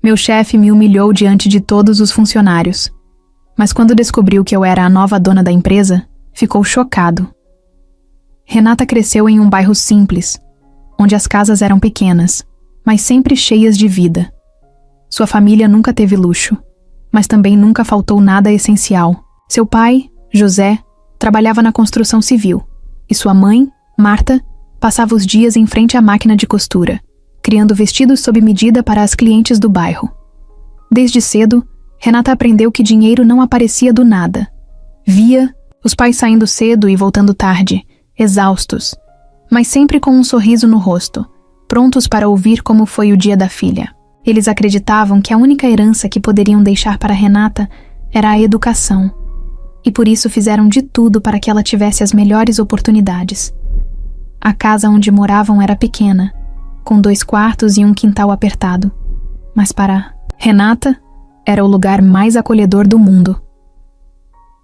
Meu chefe me humilhou diante de todos os funcionários. Mas quando descobriu que eu era a nova dona da empresa, ficou chocado. Renata cresceu em um bairro simples, onde as casas eram pequenas, mas sempre cheias de vida. Sua família nunca teve luxo, mas também nunca faltou nada essencial. Seu pai, José, trabalhava na construção civil, e sua mãe, Marta, passava os dias em frente à máquina de costura, criando vestidos sob medida para as clientes do bairro. Desde cedo, Renata aprendeu que dinheiro não aparecia do nada. Via os pais saindo cedo e voltando tarde, exaustos, mas sempre com um sorriso no rosto, prontos para ouvir como foi o dia da filha. Eles acreditavam que a única herança que poderiam deixar para Renata era a educação, e por isso fizeram de tudo para que ela tivesse as melhores oportunidades. A casa onde moravam era pequena, com 2 quartos e um quintal apertado, mas para Renata era o lugar mais acolhedor do mundo.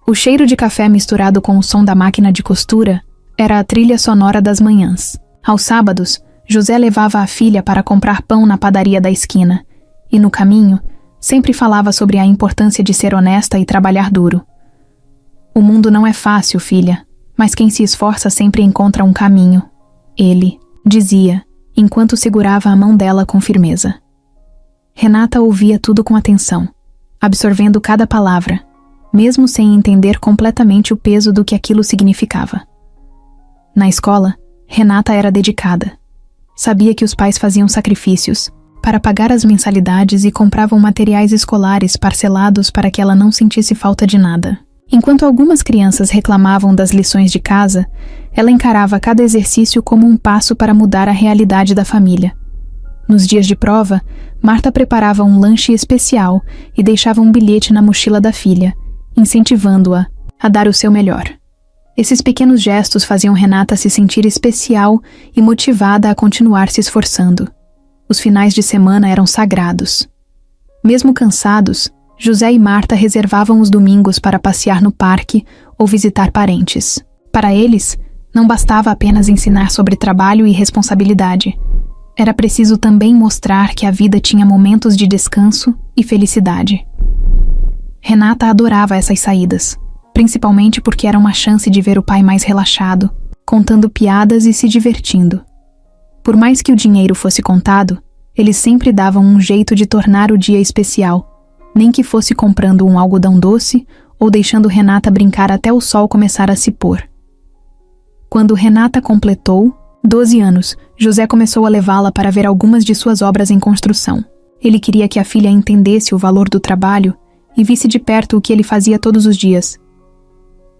O cheiro de café misturado com o som da máquina de costura era a trilha sonora das manhãs. Aos sábados, José levava a filha para comprar pão na padaria da esquina, e no caminho, sempre falava sobre a importância de ser honesta e trabalhar duro. O mundo não é fácil, filha, mas quem se esforça sempre encontra um caminho, ele dizia, enquanto segurava a mão dela com firmeza. Renata ouvia tudo com atenção, absorvendo cada palavra, mesmo sem entender completamente o peso do que aquilo significava. Na escola, Renata era dedicada. Sabia que os pais faziam sacrifícios para pagar as mensalidades e compravam materiais escolares parcelados para que ela não sentisse falta de nada. Enquanto algumas crianças reclamavam das lições de casa, ela encarava cada exercício como um passo para mudar a realidade da família. Nos dias de prova, Marta preparava um lanche especial e deixava um bilhete na mochila da filha, incentivando-a a dar o seu melhor. Esses pequenos gestos faziam Renata se sentir especial e motivada a continuar se esforçando. Os finais de semana eram sagrados. Mesmo cansados, José e Marta reservavam os domingos para passear no parque ou visitar parentes. Para eles, não bastava apenas ensinar sobre trabalho e responsabilidade. Era preciso também mostrar que a vida tinha momentos de descanso e felicidade. Renata adorava essas saídas, principalmente porque era uma chance de ver o pai mais relaxado, contando piadas e se divertindo. Por mais que o dinheiro fosse contado, eles sempre davam um jeito de tornar o dia especial, nem que fosse comprando um algodão doce ou deixando Renata brincar até o sol começar a se pôr. Quando Renata completou 12 anos, José começou a levá-la para ver algumas de suas obras em construção. Ele queria que a filha entendesse o valor do trabalho e visse de perto o que ele fazia todos os dias.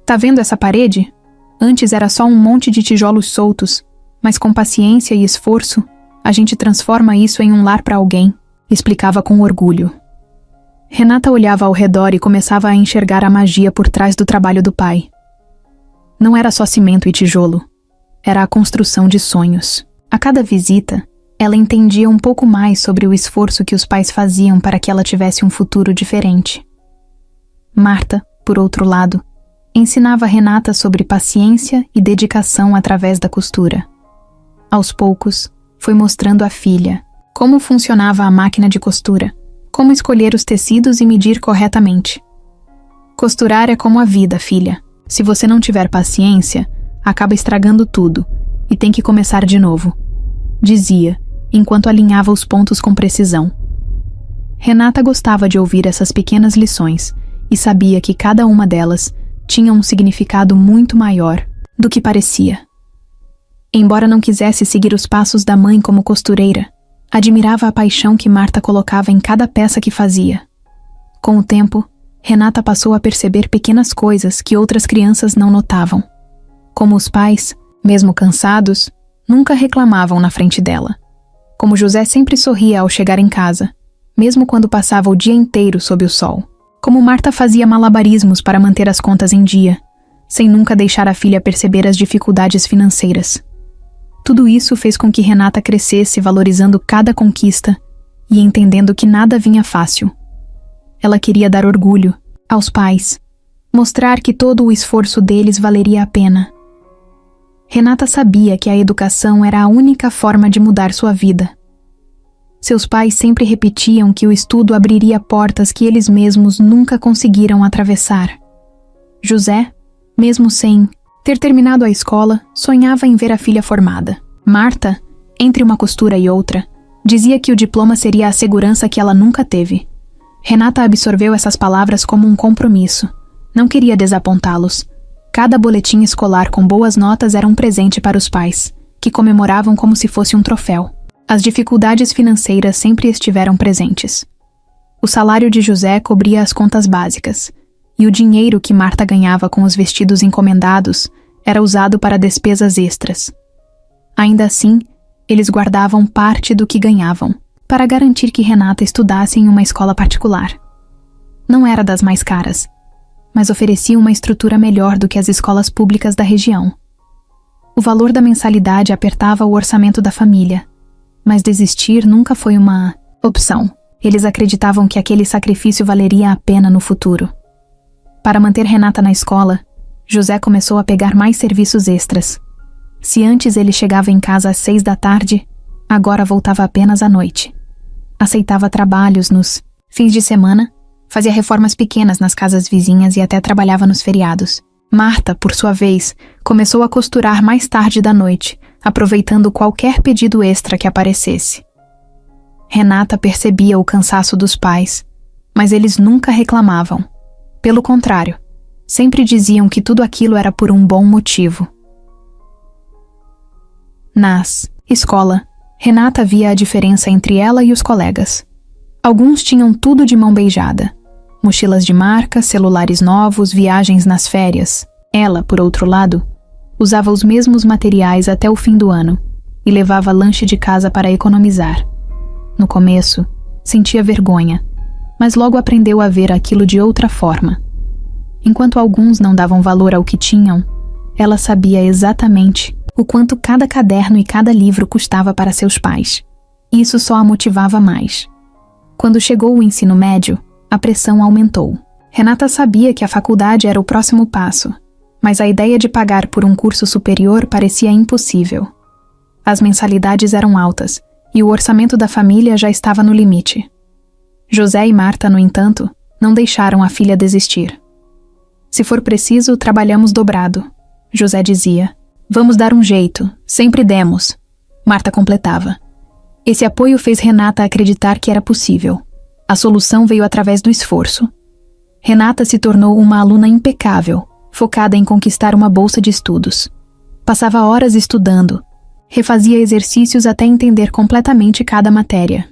Tá vendo essa parede? Antes era só um monte de tijolos soltos, mas com paciência e esforço, a gente transforma isso em um lar para alguém, explicava com orgulho. Renata olhava ao redor e começava a enxergar a magia por trás do trabalho do pai. Não era só cimento e tijolo. Era a construção de sonhos. A cada visita, ela entendia um pouco mais sobre o esforço que os pais faziam para que ela tivesse um futuro diferente. Marta, por outro lado, ensinava Renata sobre paciência e dedicação através da costura. Aos poucos, foi mostrando à filha como funcionava a máquina de costura, como escolher os tecidos e medir corretamente. Costurar é como a vida, filha. Se você não tiver paciência, acaba estragando tudo e tem que começar de novo, dizia, enquanto alinhava os pontos com precisão. Renata gostava de ouvir essas pequenas lições e sabia que cada uma delas tinha um significado muito maior do que parecia. Embora não quisesse seguir os passos da mãe como costureira, admirava a paixão que Marta colocava em cada peça que fazia. Com o tempo, Renata passou a perceber pequenas coisas que outras crianças não notavam. Como os pais, mesmo cansados, nunca reclamavam na frente dela. Como José sempre sorria ao chegar em casa, mesmo quando passava o dia inteiro sob o sol. Como Marta fazia malabarismos para manter as contas em dia, sem nunca deixar a filha perceber as dificuldades financeiras. Tudo isso fez com que Renata crescesse valorizando cada conquista e entendendo que nada vinha fácil. Ela queria dar orgulho aos pais, mostrar que todo o esforço deles valeria a pena. Renata sabia que a educação era a única forma de mudar sua vida. Seus pais sempre repetiam que o estudo abriria portas que eles mesmos nunca conseguiram atravessar. José, mesmo sem ter terminado a escola, sonhava em ver a filha formada. Marta, entre uma costura e outra, dizia que o diploma seria a segurança que ela nunca teve. Renata absorveu essas palavras como um compromisso. Não queria desapontá-los. Cada boletim escolar com boas notas era um presente para os pais, que comemoravam como se fosse um troféu. As dificuldades financeiras sempre estiveram presentes. O salário de José cobria as contas básicas, e o dinheiro que Marta ganhava com os vestidos encomendados era usado para despesas extras. Ainda assim, eles guardavam parte do que ganhavam, para garantir que Renata estudasse em uma escola particular. Não era das mais caras, mas oferecia uma estrutura melhor do que as escolas públicas da região. O valor da mensalidade apertava o orçamento da família, mas desistir nunca foi uma opção. Eles acreditavam que aquele sacrifício valeria a pena no futuro. Para manter Renata na escola, José começou a pegar mais serviços extras. Se antes ele chegava em casa às 6 da tarde, agora voltava apenas à noite. Aceitava trabalhos nos fins de semana, fazia reformas pequenas nas casas vizinhas e até trabalhava nos feriados. Marta, por sua vez, começou a costurar mais tarde da noite, aproveitando qualquer pedido extra que aparecesse. Renata percebia o cansaço dos pais, mas eles nunca reclamavam. Pelo contrário, sempre diziam que tudo aquilo era por um bom motivo. Nas escola, Renata via a diferença entre ela e os colegas. Alguns tinham tudo de mão beijada. Mochilas de marca, celulares novos, viagens nas férias. Ela, por outro lado, usava os mesmos materiais até o fim do ano e levava lanche de casa para economizar. No começo, sentia vergonha, mas logo aprendeu a ver aquilo de outra forma. Enquanto alguns não davam valor ao que tinham, ela sabia exatamente o quanto cada caderno e cada livro custava para seus pais. Isso só a motivava mais. Quando chegou o ensino médio, a pressão aumentou. Renata sabia que a faculdade era o próximo passo, mas a ideia de pagar por um curso superior parecia impossível. As mensalidades eram altas e o orçamento da família já estava no limite. José e Marta, no entanto, não deixaram a filha desistir. Se for preciso, trabalhamos dobrado, José dizia. Vamos dar um jeito, sempre demos, Marta completava. Esse apoio fez Renata acreditar que era possível. A solução veio através do esforço. Renata se tornou uma aluna impecável, focada em conquistar uma bolsa de estudos. Passava horas estudando, refazia exercícios até entender completamente cada matéria.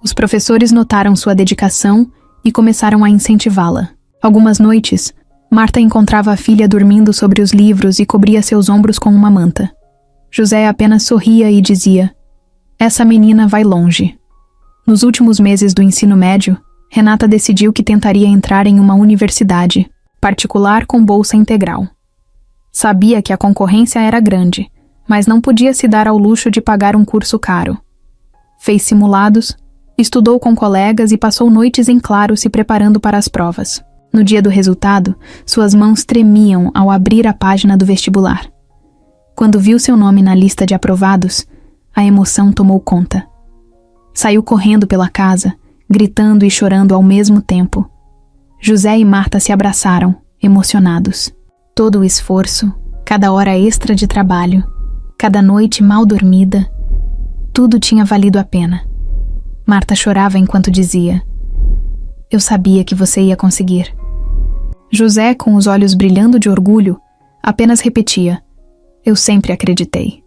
Os professores notaram sua dedicação e começaram a incentivá-la. Algumas noites, Marta encontrava a filha dormindo sobre os livros e cobria seus ombros com uma manta. José apenas sorria e dizia: "Essa menina vai longe." Nos últimos meses do ensino médio, Renata decidiu que tentaria entrar em uma universidade, particular com bolsa integral. Sabia que a concorrência era grande, mas não podia se dar ao luxo de pagar um curso caro. Fez simulados, estudou com colegas e passou noites em claro se preparando para as provas. No dia do resultado, suas mãos tremiam ao abrir a página do vestibular. Quando viu seu nome na lista de aprovados, a emoção tomou conta. Saiu correndo pela casa, gritando e chorando ao mesmo tempo. José e Marta se abraçaram, emocionados. Todo o esforço, cada hora extra de trabalho, cada noite mal dormida, tudo tinha valido a pena. Marta chorava enquanto dizia: "Eu sabia que você ia conseguir." José, com os olhos brilhando de orgulho, apenas repetia: "Eu sempre acreditei."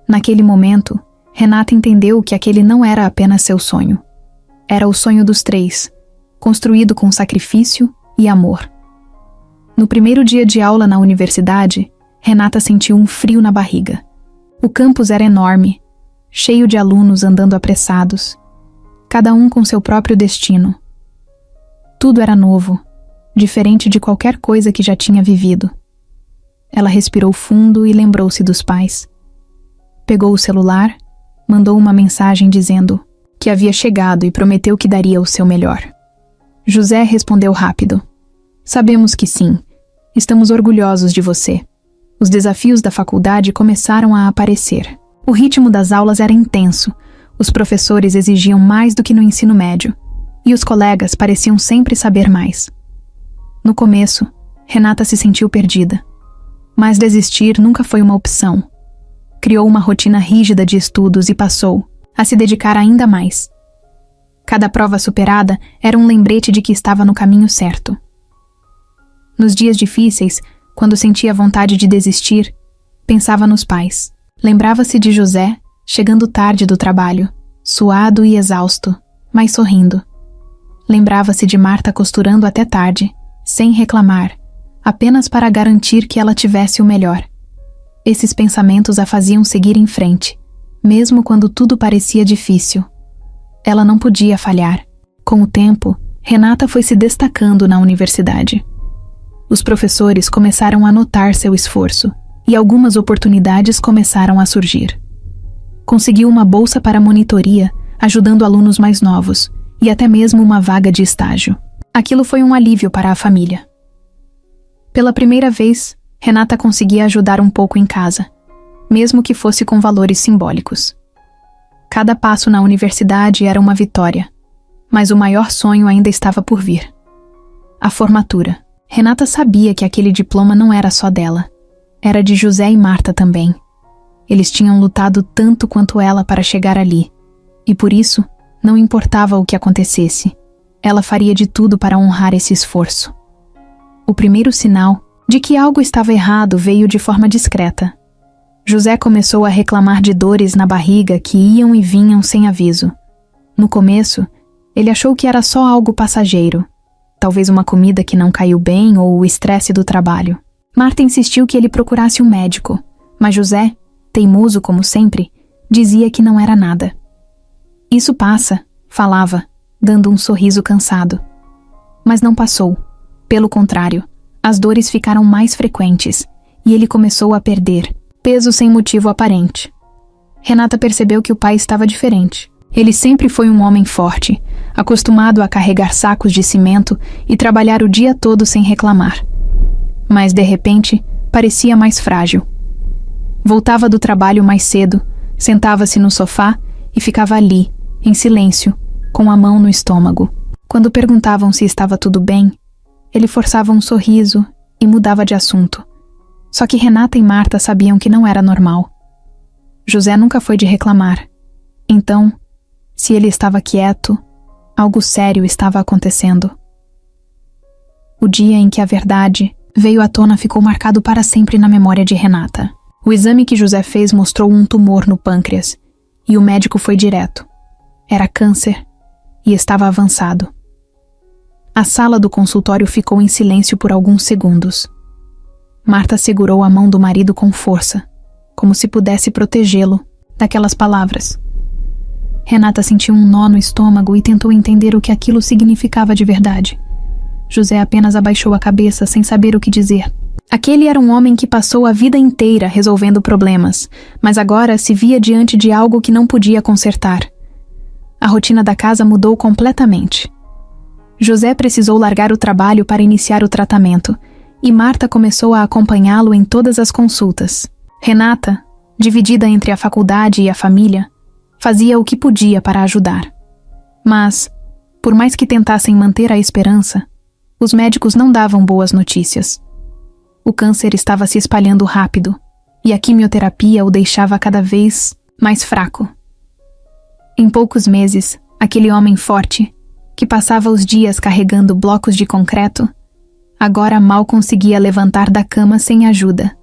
Naquele momento, Renata entendeu que aquele não era apenas seu sonho. Era o sonho dos três, construído com sacrifício e amor. No primeiro dia de aula na universidade, Renata sentiu um frio na barriga. O campus era enorme, cheio de alunos andando apressados, cada um com seu próprio destino. Tudo era novo, diferente de qualquer coisa que já tinha vivido. Ela respirou fundo e lembrou-se dos pais. Pegou o celular, mandou uma mensagem dizendo que havia chegado e prometeu que daria o seu melhor. José respondeu rápido: "Sabemos que sim. Estamos orgulhosos de você." Os desafios da faculdade começaram a aparecer. O ritmo das aulas era intenso. Os professores exigiam mais do que no ensino médio, e os colegas pareciam sempre saber mais. No começo, Renata se sentiu perdida. Mas desistir nunca foi uma opção. Criou uma rotina rígida de estudos e passou a se dedicar ainda mais. Cada prova superada era um lembrete de que estava no caminho certo. Nos dias difíceis, quando sentia vontade de desistir, pensava nos pais. Lembrava-se de José, chegando tarde do trabalho, suado e exausto, mas sorrindo. Lembrava-se de Marta costurando até tarde, sem reclamar, apenas para garantir que ela tivesse o melhor. Esses pensamentos a faziam seguir em frente, mesmo quando tudo parecia difícil. Ela não podia falhar. Com o tempo, Renata foi se destacando na universidade. Os professores começaram a notar seu esforço, e algumas oportunidades começaram a surgir. Conseguiu uma bolsa para monitoria, ajudando alunos mais novos, e até mesmo uma vaga de estágio. Aquilo foi um alívio para a família. Pela primeira vez, Renata conseguia ajudar um pouco em casa, mesmo que fosse com valores simbólicos. Cada passo na universidade era uma vitória, mas o maior sonho ainda estava por vir. A formatura. Renata sabia que aquele diploma não era só dela. Era de José e Marta também. Eles tinham lutado tanto quanto ela para chegar ali, e por isso, não importava o que acontecesse, ela faria de tudo para honrar esse esforço. O primeiro sinal de que algo estava errado veio de forma discreta. José começou a reclamar de dores na barriga que iam e vinham sem aviso. No começo, ele achou que era só algo passageiro, talvez uma comida que não caiu bem ou o estresse do trabalho. Marta insistiu que ele procurasse um médico, mas José, teimoso como sempre, dizia que não era nada. Isso passa, falava, dando um sorriso cansado. Mas não passou. Pelo contrário, as dores ficaram mais frequentes e ele começou a perder peso sem motivo aparente. Renata percebeu que o pai estava diferente. Ele sempre foi um homem forte, acostumado a carregar sacos de cimento e trabalhar o dia todo sem reclamar. Mas, de repente, parecia mais frágil. Voltava do trabalho mais cedo, sentava-se no sofá e ficava ali, em silêncio, com a mão no estômago. Quando perguntavam se estava tudo bem, ele forçava um sorriso e mudava de assunto. Só que Renata e Marta sabiam que não era normal. José nunca foi de reclamar. Então, se ele estava quieto, algo sério estava acontecendo. O dia em que a verdade veio à tona ficou marcado para sempre na memória de Renata. O exame que José fez mostrou um tumor no pâncreas, e o médico foi direto. Era câncer, e estava avançado. A sala do consultório ficou em silêncio por alguns segundos. Marta segurou a mão do marido com força, como se pudesse protegê-lo daquelas palavras. Renata sentiu um nó no estômago e tentou entender o que aquilo significava de verdade. José apenas abaixou a cabeça sem saber o que dizer. Aquele era um homem que passou a vida inteira resolvendo problemas, mas agora se via diante de algo que não podia consertar. A rotina da casa mudou completamente. José precisou largar o trabalho para iniciar o tratamento, e Marta começou a acompanhá-lo em todas as consultas. Renata, dividida entre a faculdade e a família, fazia o que podia para ajudar. Mas, por mais que tentassem manter a esperança, os médicos não davam boas notícias. O câncer estava se espalhando rápido, e a quimioterapia o deixava cada vez mais fraco. Em poucos meses, aquele homem forte, que passava os dias carregando blocos de concreto, agora mal conseguia levantar da cama sem ajuda.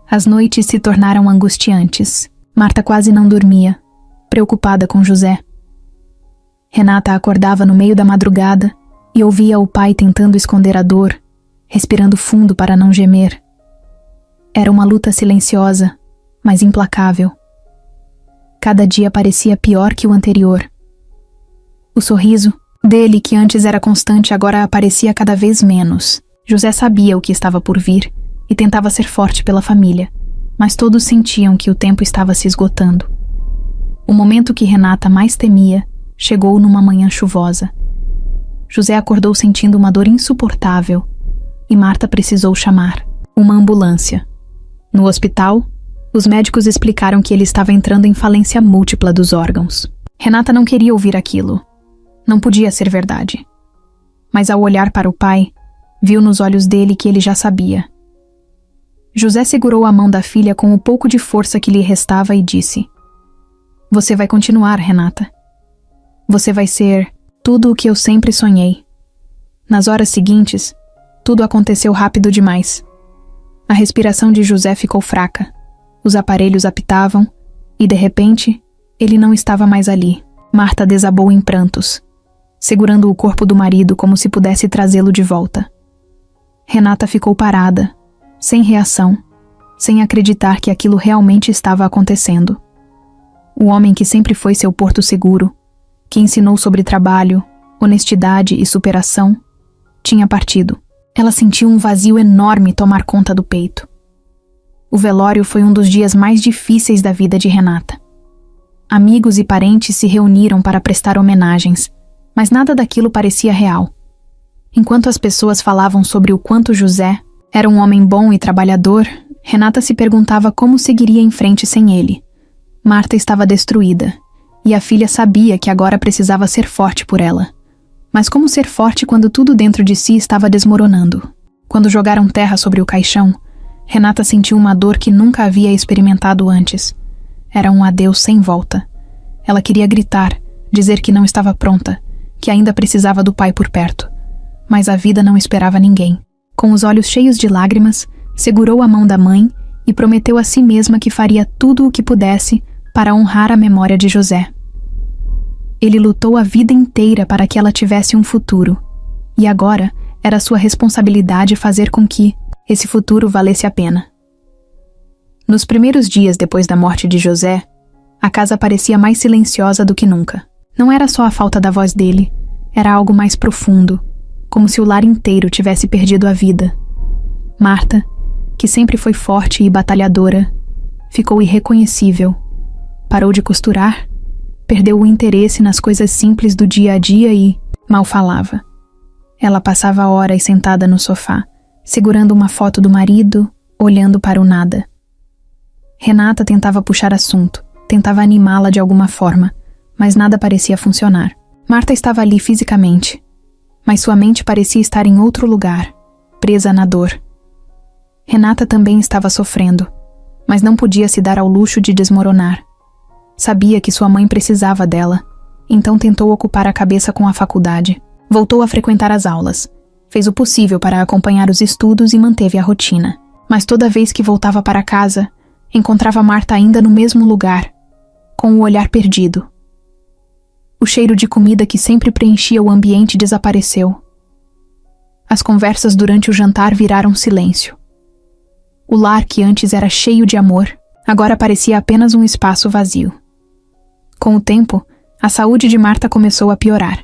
As noites se tornaram angustiantes. Marta quase não dormia, preocupada com José. Renata acordava no meio da madrugada e ouvia o pai tentando esconder a dor, respirando fundo para não gemer. Era uma luta silenciosa, mas implacável. Cada dia parecia pior que o anterior. O sorriso dele, que antes era constante, agora aparecia cada vez menos. José sabia o que estava por vir e tentava ser forte pela família, mas todos sentiam que o tempo estava se esgotando. O momento que Renata mais temia chegou numa manhã chuvosa. José acordou sentindo uma dor insuportável e Marta precisou chamar uma ambulância. No hospital, Os médicos explicaram que ele estava entrando em falência múltipla dos órgãos. Renata não queria ouvir aquilo. Não podia ser verdade. Mas ao olhar para o pai, viu nos olhos dele que ele já sabia. José segurou a mão da filha com o pouco de força que lhe restava e disse: "Você vai continuar, Renata. Você vai ser tudo o que eu sempre sonhei." Nas horas seguintes, tudo aconteceu rápido demais. A respiração de José ficou fraca. Os aparelhos apitavam e, de repente, ele não estava mais ali. Marta desabou em prantos, segurando o corpo do marido como se pudesse trazê-lo de volta. Renata ficou parada, sem reação, sem acreditar que aquilo realmente estava acontecendo. O homem que sempre foi seu porto seguro, que ensinou sobre trabalho, honestidade e superação, tinha partido. Ela sentiu um vazio enorme tomar conta do peito. O velório foi um dos dias mais difíceis da vida de Renata. Amigos e parentes se reuniram para prestar homenagens, mas nada daquilo parecia real. Enquanto as pessoas falavam sobre o quanto José era um homem bom e trabalhador, Renata se perguntava como seguiria em frente sem ele. Marta estava destruída, e a filha sabia que agora precisava ser forte por ela. Mas como ser forte quando tudo dentro de si estava desmoronando? Quando jogaram terra sobre o caixão, Renata sentiu uma dor que nunca havia experimentado antes. Era um adeus sem volta. Ela queria gritar, dizer que não estava pronta, que ainda precisava do pai por perto. Mas a vida não esperava ninguém. Com os olhos cheios de lágrimas, segurou a mão da mãe e prometeu a si mesma que faria tudo o que pudesse para honrar a memória de José. Ele lutou a vida inteira para que ela tivesse um futuro, e agora era sua responsabilidade fazer com que esse futuro valesse a pena. Nos primeiros dias depois da morte de José, a casa parecia mais silenciosa do que nunca. Não era só a falta da voz dele, era algo mais profundo, como se o lar inteiro tivesse perdido a vida. Marta, que sempre foi forte e batalhadora, ficou irreconhecível. Parou de costurar, perdeu o interesse nas coisas simples do dia a dia e mal falava. Ela passava horas sentada no sofá, segurando uma foto do marido, olhando para o nada. Renata tentava puxar assunto, tentava animá-la de alguma forma, mas nada parecia funcionar. Marta estava ali fisicamente, mas sua mente parecia estar em outro lugar, presa na dor. Renata também estava sofrendo, mas não podia se dar ao luxo de desmoronar. Sabia que sua mãe precisava dela, então tentou ocupar a cabeça com a faculdade. Voltou a frequentar as aulas. Fez o possível para acompanhar os estudos e manteve a rotina. Mas toda vez que voltava para casa, encontrava Marta ainda no mesmo lugar, com o olhar perdido. O cheiro de comida que sempre preenchia o ambiente desapareceu. As conversas durante o jantar viraram silêncio. O lar que antes era cheio de amor, agora parecia apenas um espaço vazio. Com o tempo, a saúde de Marta começou a piorar.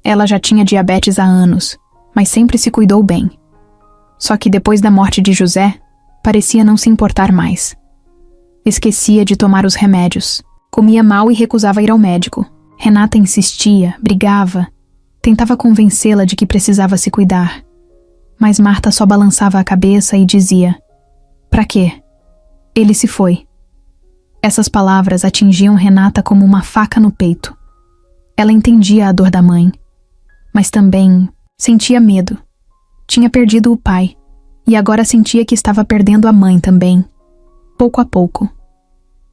Ela já tinha diabetes há anos, mas sempre se cuidou bem. Só que depois da morte de José, parecia não se importar mais. Esquecia de tomar os remédios, comia mal e recusava ir ao médico. Renata insistia, brigava, tentava convencê-la de que precisava se cuidar. Mas Marta só balançava a cabeça e dizia: "Pra quê? Ele se foi." Essas palavras atingiam Renata como uma faca no peito. Ela entendia a dor da mãe, mas também sentia medo. Tinha perdido o pai, e agora sentia que estava perdendo a mãe também. Pouco a pouco.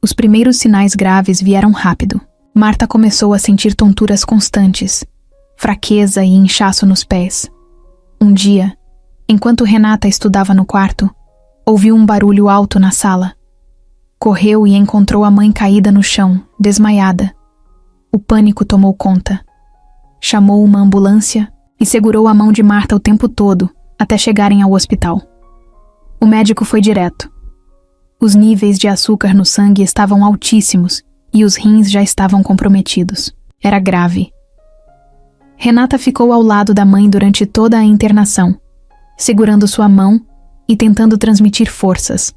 Os primeiros sinais graves vieram rápido. Marta começou a sentir tonturas constantes, fraqueza e inchaço nos pés. Um dia, enquanto Renata estudava no quarto, ouviu um barulho alto na sala. Correu e encontrou a mãe caída no chão, desmaiada. O pânico tomou conta. Chamou uma ambulância e segurou a mão de Marta o tempo todo, até chegarem ao hospital. O médico foi direto. Os níveis de açúcar no sangue estavam altíssimos e os rins já estavam comprometidos. Era grave. Renata ficou ao lado da mãe durante toda a internação, segurando sua mão e tentando transmitir forças,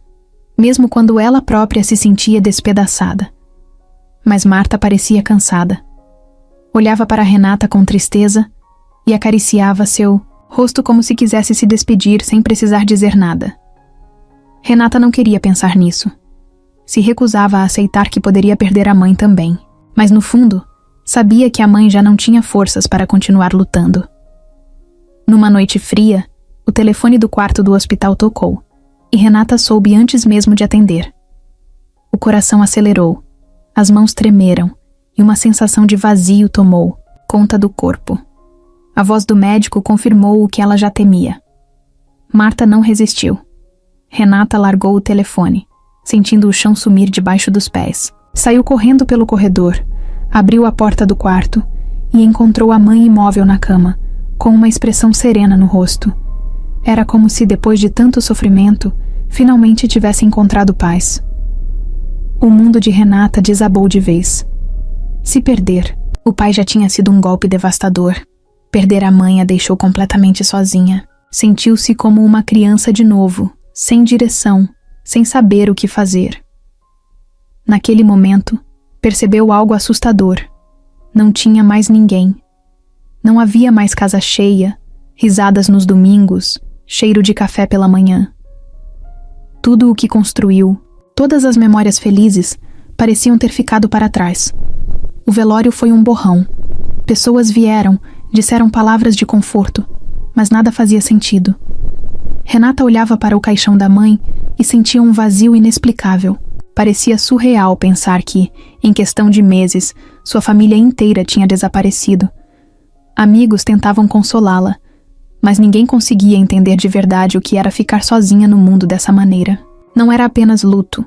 mesmo quando ela própria se sentia despedaçada. Mas Marta parecia cansada. Olhava para Renata com tristeza e acariciava seu rosto como se quisesse se despedir sem precisar dizer nada. Renata não queria pensar nisso. se recusava a aceitar que poderia perder a mãe também, mas no fundo, sabia que a mãe já não tinha forças para continuar lutando. Numa noite fria, o telefone do quarto do hospital tocou, e Renata soube antes mesmo de atender. O coração acelerou, as mãos tremeram, e uma sensação de vazio tomou conta do corpo. A voz do médico confirmou o que ela já temia. Marta não resistiu. Renata largou o telefone, sentindo o chão sumir debaixo dos pés. Saiu correndo pelo corredor, abriu a porta do quarto e encontrou a mãe imóvel na cama, com uma expressão serena no rosto. Era como se, depois de tanto sofrimento, finalmente tivesse encontrado paz. O mundo de Renata desabou de vez. Se perder, o pai já tinha sido um golpe devastador. Perder a mãe a deixou completamente sozinha. Sentiu-se como uma criança de novo, sem direção, sem saber o que fazer. Naquele momento, percebeu algo assustador. Não tinha mais ninguém. Não havia mais casa cheia, risadas nos domingos, cheiro de café pela manhã. Tudo o que construiu, todas as memórias felizes, pareciam ter ficado para trás. O velório foi um borrão. Pessoas vieram, disseram palavras de conforto, mas nada fazia sentido. Renata olhava para o caixão da mãe e sentia um vazio inexplicável. Parecia surreal pensar que, em questão de meses, sua família inteira tinha desaparecido. Amigos tentavam consolá-la, mas ninguém conseguia entender de verdade o que era ficar sozinha no mundo dessa maneira. Não era apenas luto,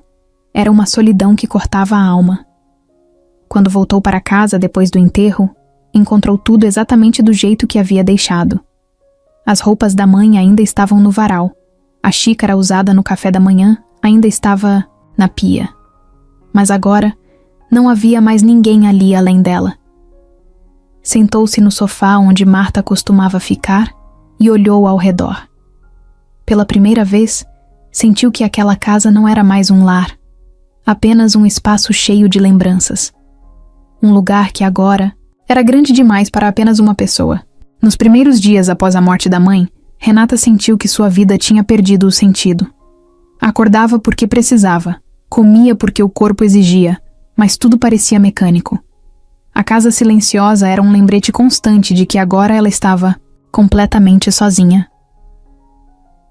era uma solidão que cortava a alma. Quando voltou para casa depois do enterro, encontrou tudo exatamente do jeito que havia deixado. As roupas da mãe ainda estavam no varal. A xícara usada no café da manhã ainda estava na pia. Mas agora, não havia mais ninguém ali além dela. Sentou-se no sofá onde Marta costumava ficar e olhou ao redor. Pela primeira vez, sentiu que aquela casa não era mais um lar, apenas um espaço cheio de lembranças. Um lugar que agora era grande demais para apenas uma pessoa. Nos primeiros dias após a morte da mãe, Renata sentiu que sua vida tinha perdido o sentido. Acordava porque precisava, comia porque o corpo exigia, mas tudo parecia mecânico. A casa silenciosa era um lembrete constante de que agora ela estava completamente sozinha.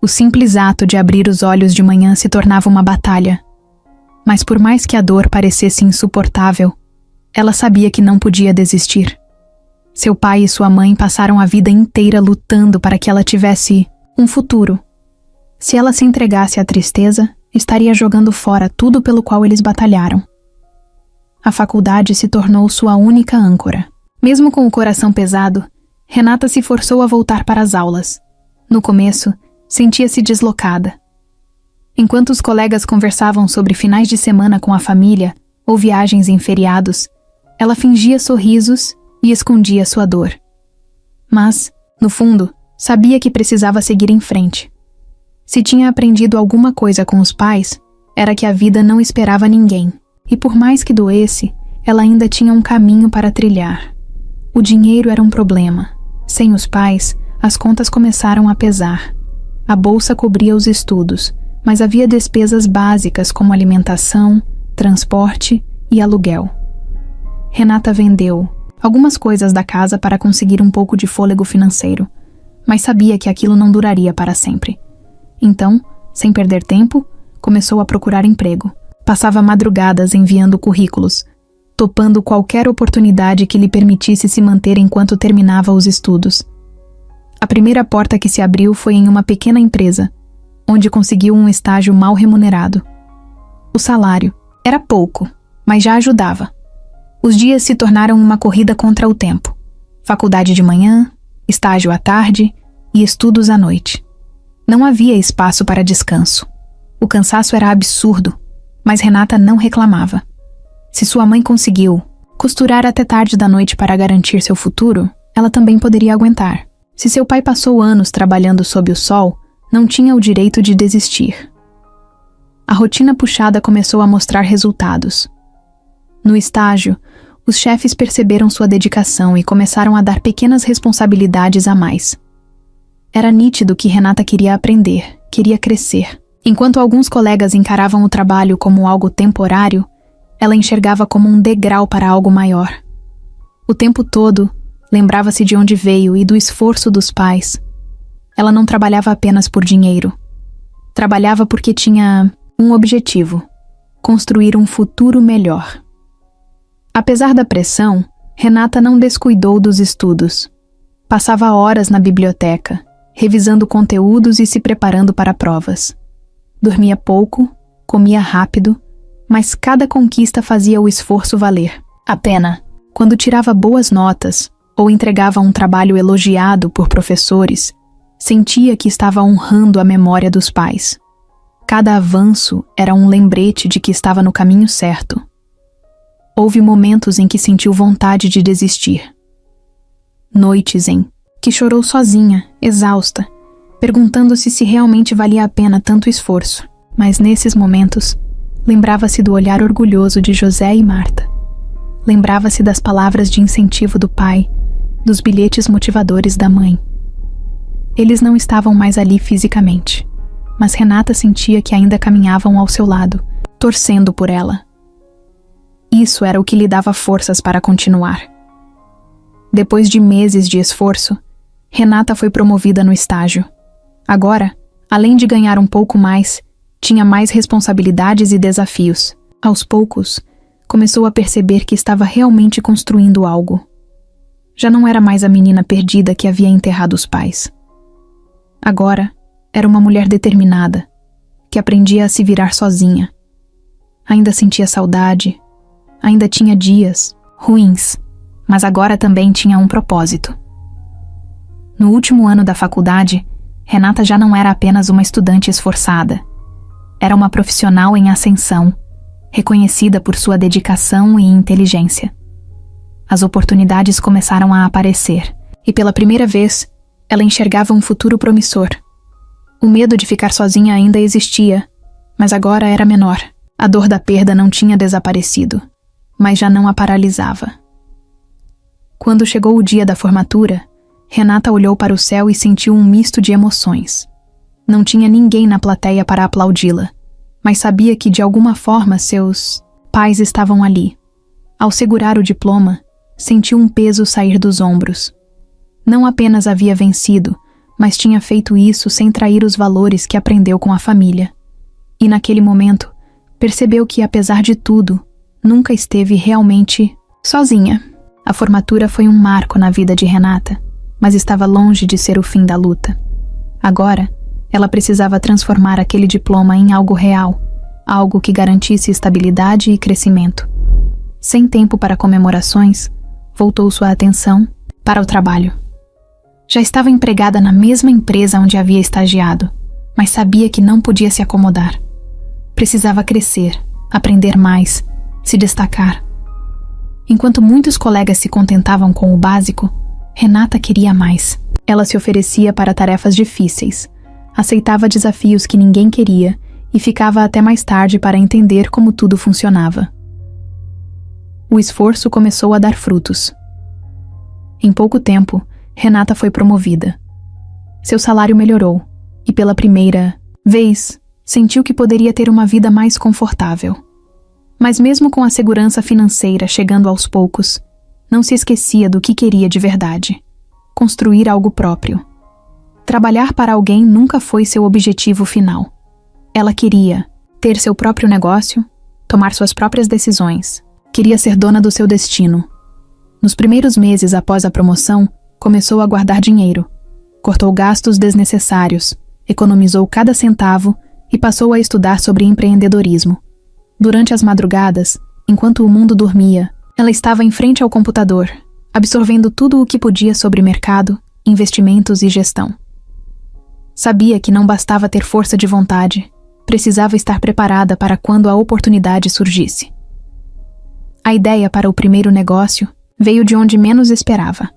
O simples ato de abrir os olhos de manhã se tornava uma batalha. Mas por mais que a dor parecesse insuportável, ela sabia que não podia desistir. Seu pai e sua mãe passaram a vida inteira lutando para que ela tivesse um futuro. Se ela se entregasse à tristeza, estaria jogando fora tudo pelo qual eles batalharam. A faculdade se tornou sua única âncora. Mesmo com o coração pesado, Renata se forçou a voltar para as aulas. No começo, sentia-se deslocada. Enquanto os colegas conversavam sobre finais de semana com a família ou viagens em feriados, ela fingia sorrisos e escondia sua dor. Mas, no fundo, sabia que precisava seguir em frente. Se tinha aprendido alguma coisa com os pais, era que a vida não esperava ninguém. E por mais que doesse, ela ainda tinha um caminho para trilhar. O dinheiro era um problema. Sem os pais, as contas começaram a pesar. A bolsa cobria os estudos, mas havia despesas básicas como alimentação, transporte e aluguel. Renata vendeu algumas coisas da casa para conseguir um pouco de fôlego financeiro, mas sabia que aquilo não duraria para sempre. Então, sem perder tempo, começou a procurar emprego. Passava madrugadas enviando currículos, topando qualquer oportunidade que lhe permitisse se manter enquanto terminava os estudos. A primeira porta que se abriu foi em uma pequena empresa, onde conseguiu um estágio mal remunerado. O salário era pouco, mas já ajudava. Os dias se tornaram uma corrida contra o tempo. Faculdade de manhã, estágio à tarde e estudos à noite. Não havia espaço para descanso. O cansaço era absurdo, mas Renata não reclamava. Se sua mãe conseguiu costurar até tarde da noite para garantir seu futuro, ela também poderia aguentar. Se seu pai passou anos trabalhando sob o sol, não tinha o direito de desistir. A rotina puxada começou a mostrar resultados. No estágio, os chefes perceberam sua dedicação e começaram a dar pequenas responsabilidades a mais. Era nítido que Renata queria aprender, queria crescer. Enquanto alguns colegas encaravam o trabalho como algo temporário, ela enxergava como um degrau para algo maior. O tempo todo, lembrava-se de onde veio e do esforço dos pais. Ela não trabalhava apenas por dinheiro. Trabalhava porque tinha um objetivo: construir um futuro melhor. Apesar da pressão, Renata não descuidou dos estudos. Passava horas na biblioteca, revisando conteúdos e se preparando para provas. Dormia pouco, comia rápido, mas cada conquista fazia o esforço valer a pena. Quando tirava boas notas ou entregava um trabalho elogiado por professores, sentia que estava honrando a memória dos pais. Cada avanço era um lembrete de que estava no caminho certo. Houve momentos em que sentiu vontade de desistir. Noites em que chorou sozinha, exausta, perguntando-se se realmente valia a pena tanto esforço. Mas nesses momentos, lembrava-se do olhar orgulhoso de José e Marta. Lembrava-se das palavras de incentivo do pai, dos bilhetes motivadores da mãe. Eles não estavam mais ali fisicamente, mas Renata sentia que ainda caminhavam ao seu lado, torcendo por ela. Isso era o que lhe dava forças para continuar. Depois de meses de esforço, Renata foi promovida no estágio. Agora, além de ganhar um pouco mais, tinha mais responsabilidades e desafios. Aos poucos, começou a perceber que estava realmente construindo algo. Já não era mais a menina perdida que havia enterrado os pais. Agora, era uma mulher determinada, que aprendia a se virar sozinha. Ainda sentia saudade, ainda tinha dias ruins, mas agora também tinha um propósito. No último ano da faculdade, Renata já não era apenas uma estudante esforçada. Era uma profissional em ascensão, reconhecida por sua dedicação e inteligência. As oportunidades começaram a aparecer, e pela primeira vez, ela enxergava um futuro promissor. O medo de ficar sozinha ainda existia, mas agora era menor. A dor da perda não tinha desaparecido, mas já não a paralisava. Quando chegou o dia da formatura, Renata olhou para o céu e sentiu um misto de emoções. Não tinha ninguém na plateia para aplaudi-la, mas sabia que de alguma forma seus pais estavam ali. Ao segurar o diploma, sentiu um peso sair dos ombros. Não apenas havia vencido, mas tinha feito isso sem trair os valores que aprendeu com a família. E naquele momento, percebeu que, apesar de tudo, nunca esteve realmente sozinha. A formatura foi um marco na vida de Renata, mas estava longe de ser o fim da luta. Agora, ela precisava transformar aquele diploma em algo real, algo que garantisse estabilidade e crescimento. Sem tempo para comemorações, voltou sua atenção para o trabalho. Já estava empregada na mesma empresa onde havia estagiado, mas sabia que não podia se acomodar. Precisava crescer, aprender mais, se destacar. Enquanto muitos colegas se contentavam com o básico, Renata queria mais. Ela se oferecia para tarefas difíceis, aceitava desafios que ninguém queria e ficava até mais tarde para entender como tudo funcionava. O esforço começou a dar frutos. Em pouco tempo, Renata foi promovida. Seu salário melhorou e, pela primeira vez, sentiu que poderia ter uma vida mais confortável. Mas mesmo com a segurança financeira chegando aos poucos, não se esquecia do que queria de verdade: construir algo próprio. Trabalhar para alguém nunca foi seu objetivo final. Ela queria ter seu próprio negócio, tomar suas próprias decisões. Queria ser dona do seu destino. Nos primeiros meses após a promoção, começou a guardar dinheiro. Cortou gastos desnecessários, economizou cada centavo e passou a estudar sobre empreendedorismo. Durante as madrugadas, enquanto o mundo dormia, ela estava em frente ao computador, absorvendo tudo o que podia sobre mercado, investimentos e gestão. Sabia que não bastava ter força de vontade, precisava estar preparada para quando a oportunidade surgisse. A ideia para o primeiro negócio veio de onde menos esperava.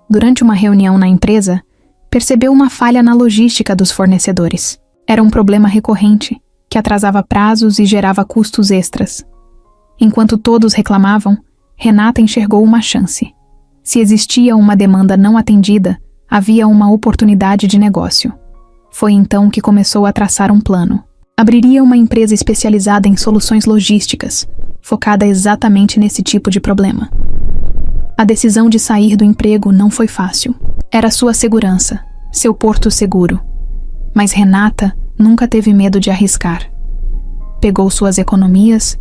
Durante uma reunião na empresa, percebeu uma falha na logística dos fornecedores. Era um problema recorrente, que atrasava prazos e gerava custos extras. Enquanto todos reclamavam, Renata enxergou uma chance. Se existia uma demanda não atendida, havia uma oportunidade de negócio. Foi então que começou a traçar um plano. Abriria uma empresa especializada em soluções logísticas, focada exatamente nesse tipo de problema. A decisão de sair do emprego não foi fácil. Era sua segurança, seu porto seguro. Mas Renata nunca teve medo de arriscar. Pegou suas economias,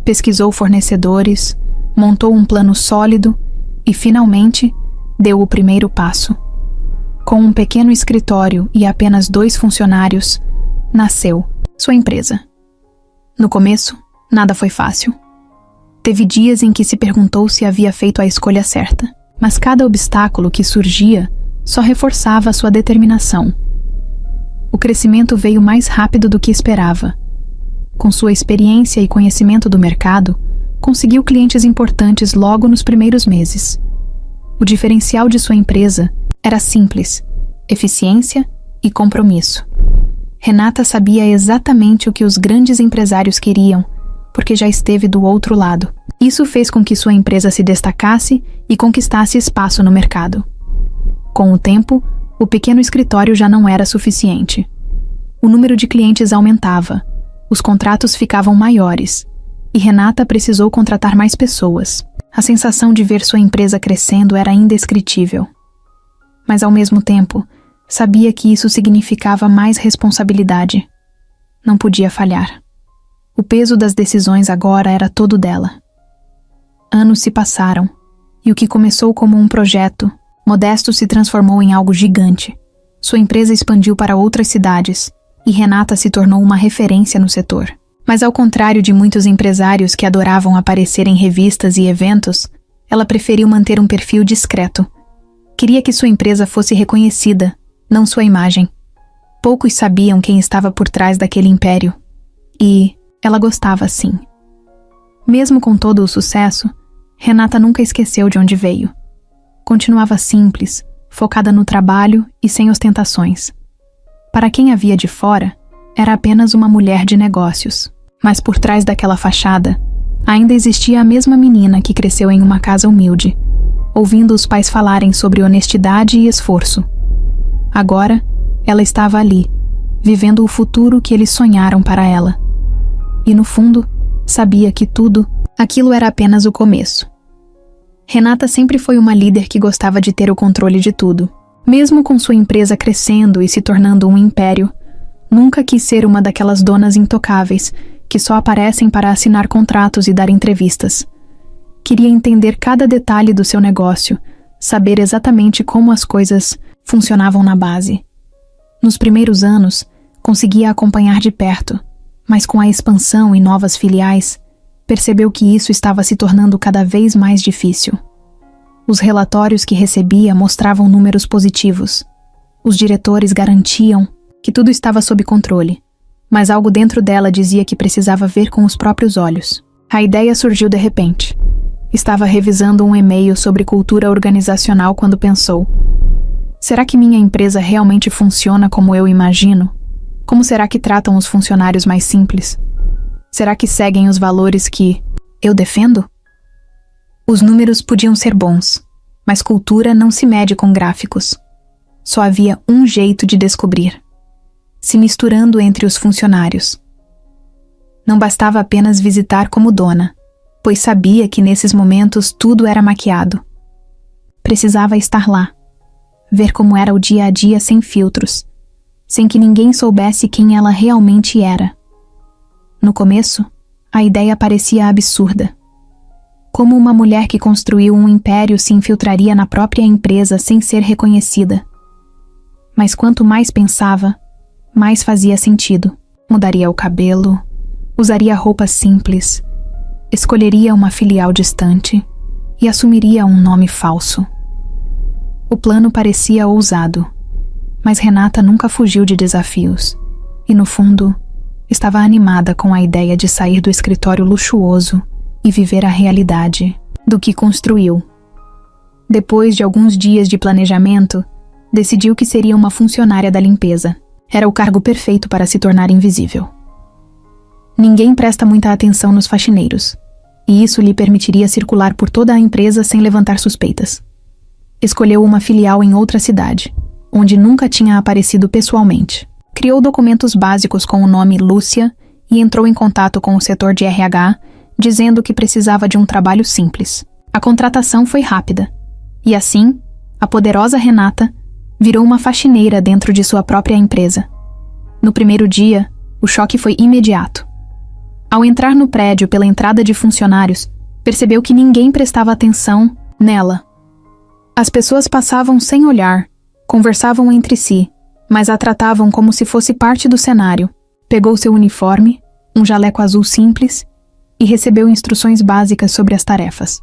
pesquisou fornecedores, montou um plano sólido e, finalmente, deu o primeiro passo. Com um pequeno escritório e apenas 2 funcionários, nasceu sua empresa. No começo, nada foi fácil. Teve dias em que se perguntou se havia feito a escolha certa, mas cada obstáculo que surgia só reforçava sua determinação. O crescimento veio mais rápido do que esperava. Com sua experiência e conhecimento do mercado, conseguiu clientes importantes logo nos primeiros meses. O diferencial de sua empresa era simples: eficiência e compromisso. Renata sabia exatamente o que os grandes empresários queriam, porque já esteve do outro lado. Isso fez com que sua empresa se destacasse e conquistasse espaço no mercado. Com o tempo, o pequeno escritório já não era suficiente. O número de clientes aumentava, os contratos ficavam maiores, e Renata precisou contratar mais pessoas. A sensação de ver sua empresa crescendo era indescritível. Mas, ao mesmo tempo, sabia que isso significava mais responsabilidade. Não podia falhar. O peso das decisões agora era todo dela. Anos se passaram, e o que começou como um projeto modesto se transformou em algo gigante. Sua empresa expandiu para outras cidades, e Renata se tornou uma referência no setor. Mas, ao contrário de muitos empresários que adoravam aparecer em revistas e eventos, ela preferiu manter um perfil discreto. Queria que sua empresa fosse reconhecida, não sua imagem. Poucos sabiam quem estava por trás daquele império. E ela gostava assim. Mesmo com todo o sucesso, Renata nunca esqueceu de onde veio. Continuava simples, focada no trabalho e sem ostentações. Para quem a via de fora, era apenas uma mulher de negócios. Mas por trás daquela fachada, ainda existia a mesma menina que cresceu em uma casa humilde, ouvindo os pais falarem sobre honestidade e esforço. Agora, ela estava ali, vivendo o futuro que eles sonharam para ela. E no fundo, sabia que tudo aquilo era apenas o começo. Renata sempre foi uma líder que gostava de ter o controle de tudo. Mesmo com sua empresa crescendo e se tornando um império, nunca quis ser uma daquelas donas intocáveis que só aparecem para assinar contratos e dar entrevistas. Queria entender cada detalhe do seu negócio, saber exatamente como as coisas funcionavam na base. Nos primeiros anos, conseguia acompanhar de perto, mas com a expansão e novas filiais, percebeu que isso estava se tornando cada vez mais difícil. Os relatórios que recebia mostravam números positivos. Os diretores garantiam que tudo estava sob controle, mas algo dentro dela dizia que precisava ver com os próprios olhos. A ideia surgiu de repente. Estava revisando um e-mail sobre cultura organizacional quando pensou: será que minha empresa realmente funciona como eu imagino? Como será que tratam os funcionários mais simples? Será que seguem os valores que eu defendo? Os números podiam ser bons, mas cultura não se mede com gráficos. Só havia um jeito de descobrir: se misturando entre os funcionários. Não bastava apenas visitar como dona, pois sabia que nesses momentos tudo era maquiado. Precisava estar lá, ver como era o dia a dia sem filtros, sem que ninguém soubesse quem ela realmente era. No começo, a ideia parecia absurda. Como uma mulher que construiu um império se infiltraria na própria empresa sem ser reconhecida? Mas quanto mais pensava, mais fazia sentido. Mudaria o cabelo, usaria roupas simples, escolheria uma filial distante e assumiria um nome falso. O plano parecia ousado, mas Renata nunca fugiu de desafios e, no fundo, estava animada com a ideia de sair do escritório luxuoso e viver a realidade do que construiu. Depois de alguns dias de planejamento, decidiu que seria uma funcionária da limpeza. Era o cargo perfeito para se tornar invisível. Ninguém presta muita atenção nos faxineiros, e isso lhe permitiria circular por toda a empresa sem levantar suspeitas. Escolheu uma filial em outra cidade, onde nunca tinha aparecido pessoalmente. Criou documentos básicos com o nome Lúcia e entrou em contato com o setor de RH, dizendo que precisava de um trabalho simples. A contratação foi rápida. E assim, a poderosa Renata virou uma faxineira dentro de sua própria empresa. No primeiro dia, o choque foi imediato. Ao entrar no prédio pela entrada de funcionários, percebeu que ninguém prestava atenção nela. As pessoas passavam sem olhar, conversavam entre si, mas a tratavam como se fosse parte do cenário. Pegou seu uniforme, um jaleco azul simples, e recebeu instruções básicas sobre as tarefas.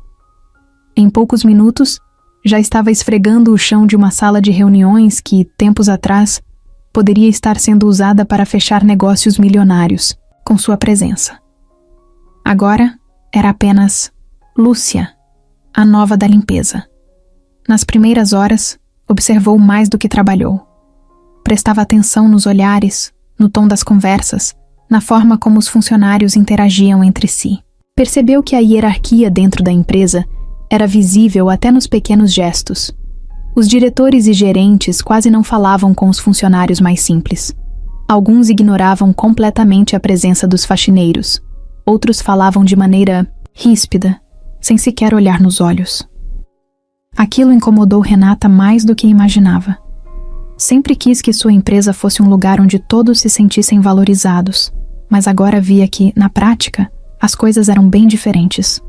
Em poucos minutos, já estava esfregando o chão de uma sala de reuniões que, tempos atrás, poderia estar sendo usada para fechar negócios milionários, com sua presença. Agora, era apenas Lúcia, a nova da limpeza. Nas primeiras horas, observou mais do que trabalhou. Prestava atenção nos olhares, no tom das conversas, na forma como os funcionários interagiam entre si. Percebeu que a hierarquia dentro da empresa era visível até nos pequenos gestos. Os diretores e gerentes quase não falavam com os funcionários mais simples. Alguns ignoravam completamente a presença dos faxineiros. Outros falavam de maneira ríspida, sem sequer olhar nos olhos. Aquilo incomodou Renata mais do que imaginava. Sempre quis que sua empresa fosse um lugar onde todos se sentissem valorizados, mas agora via que, na prática, as coisas eram bem diferentes.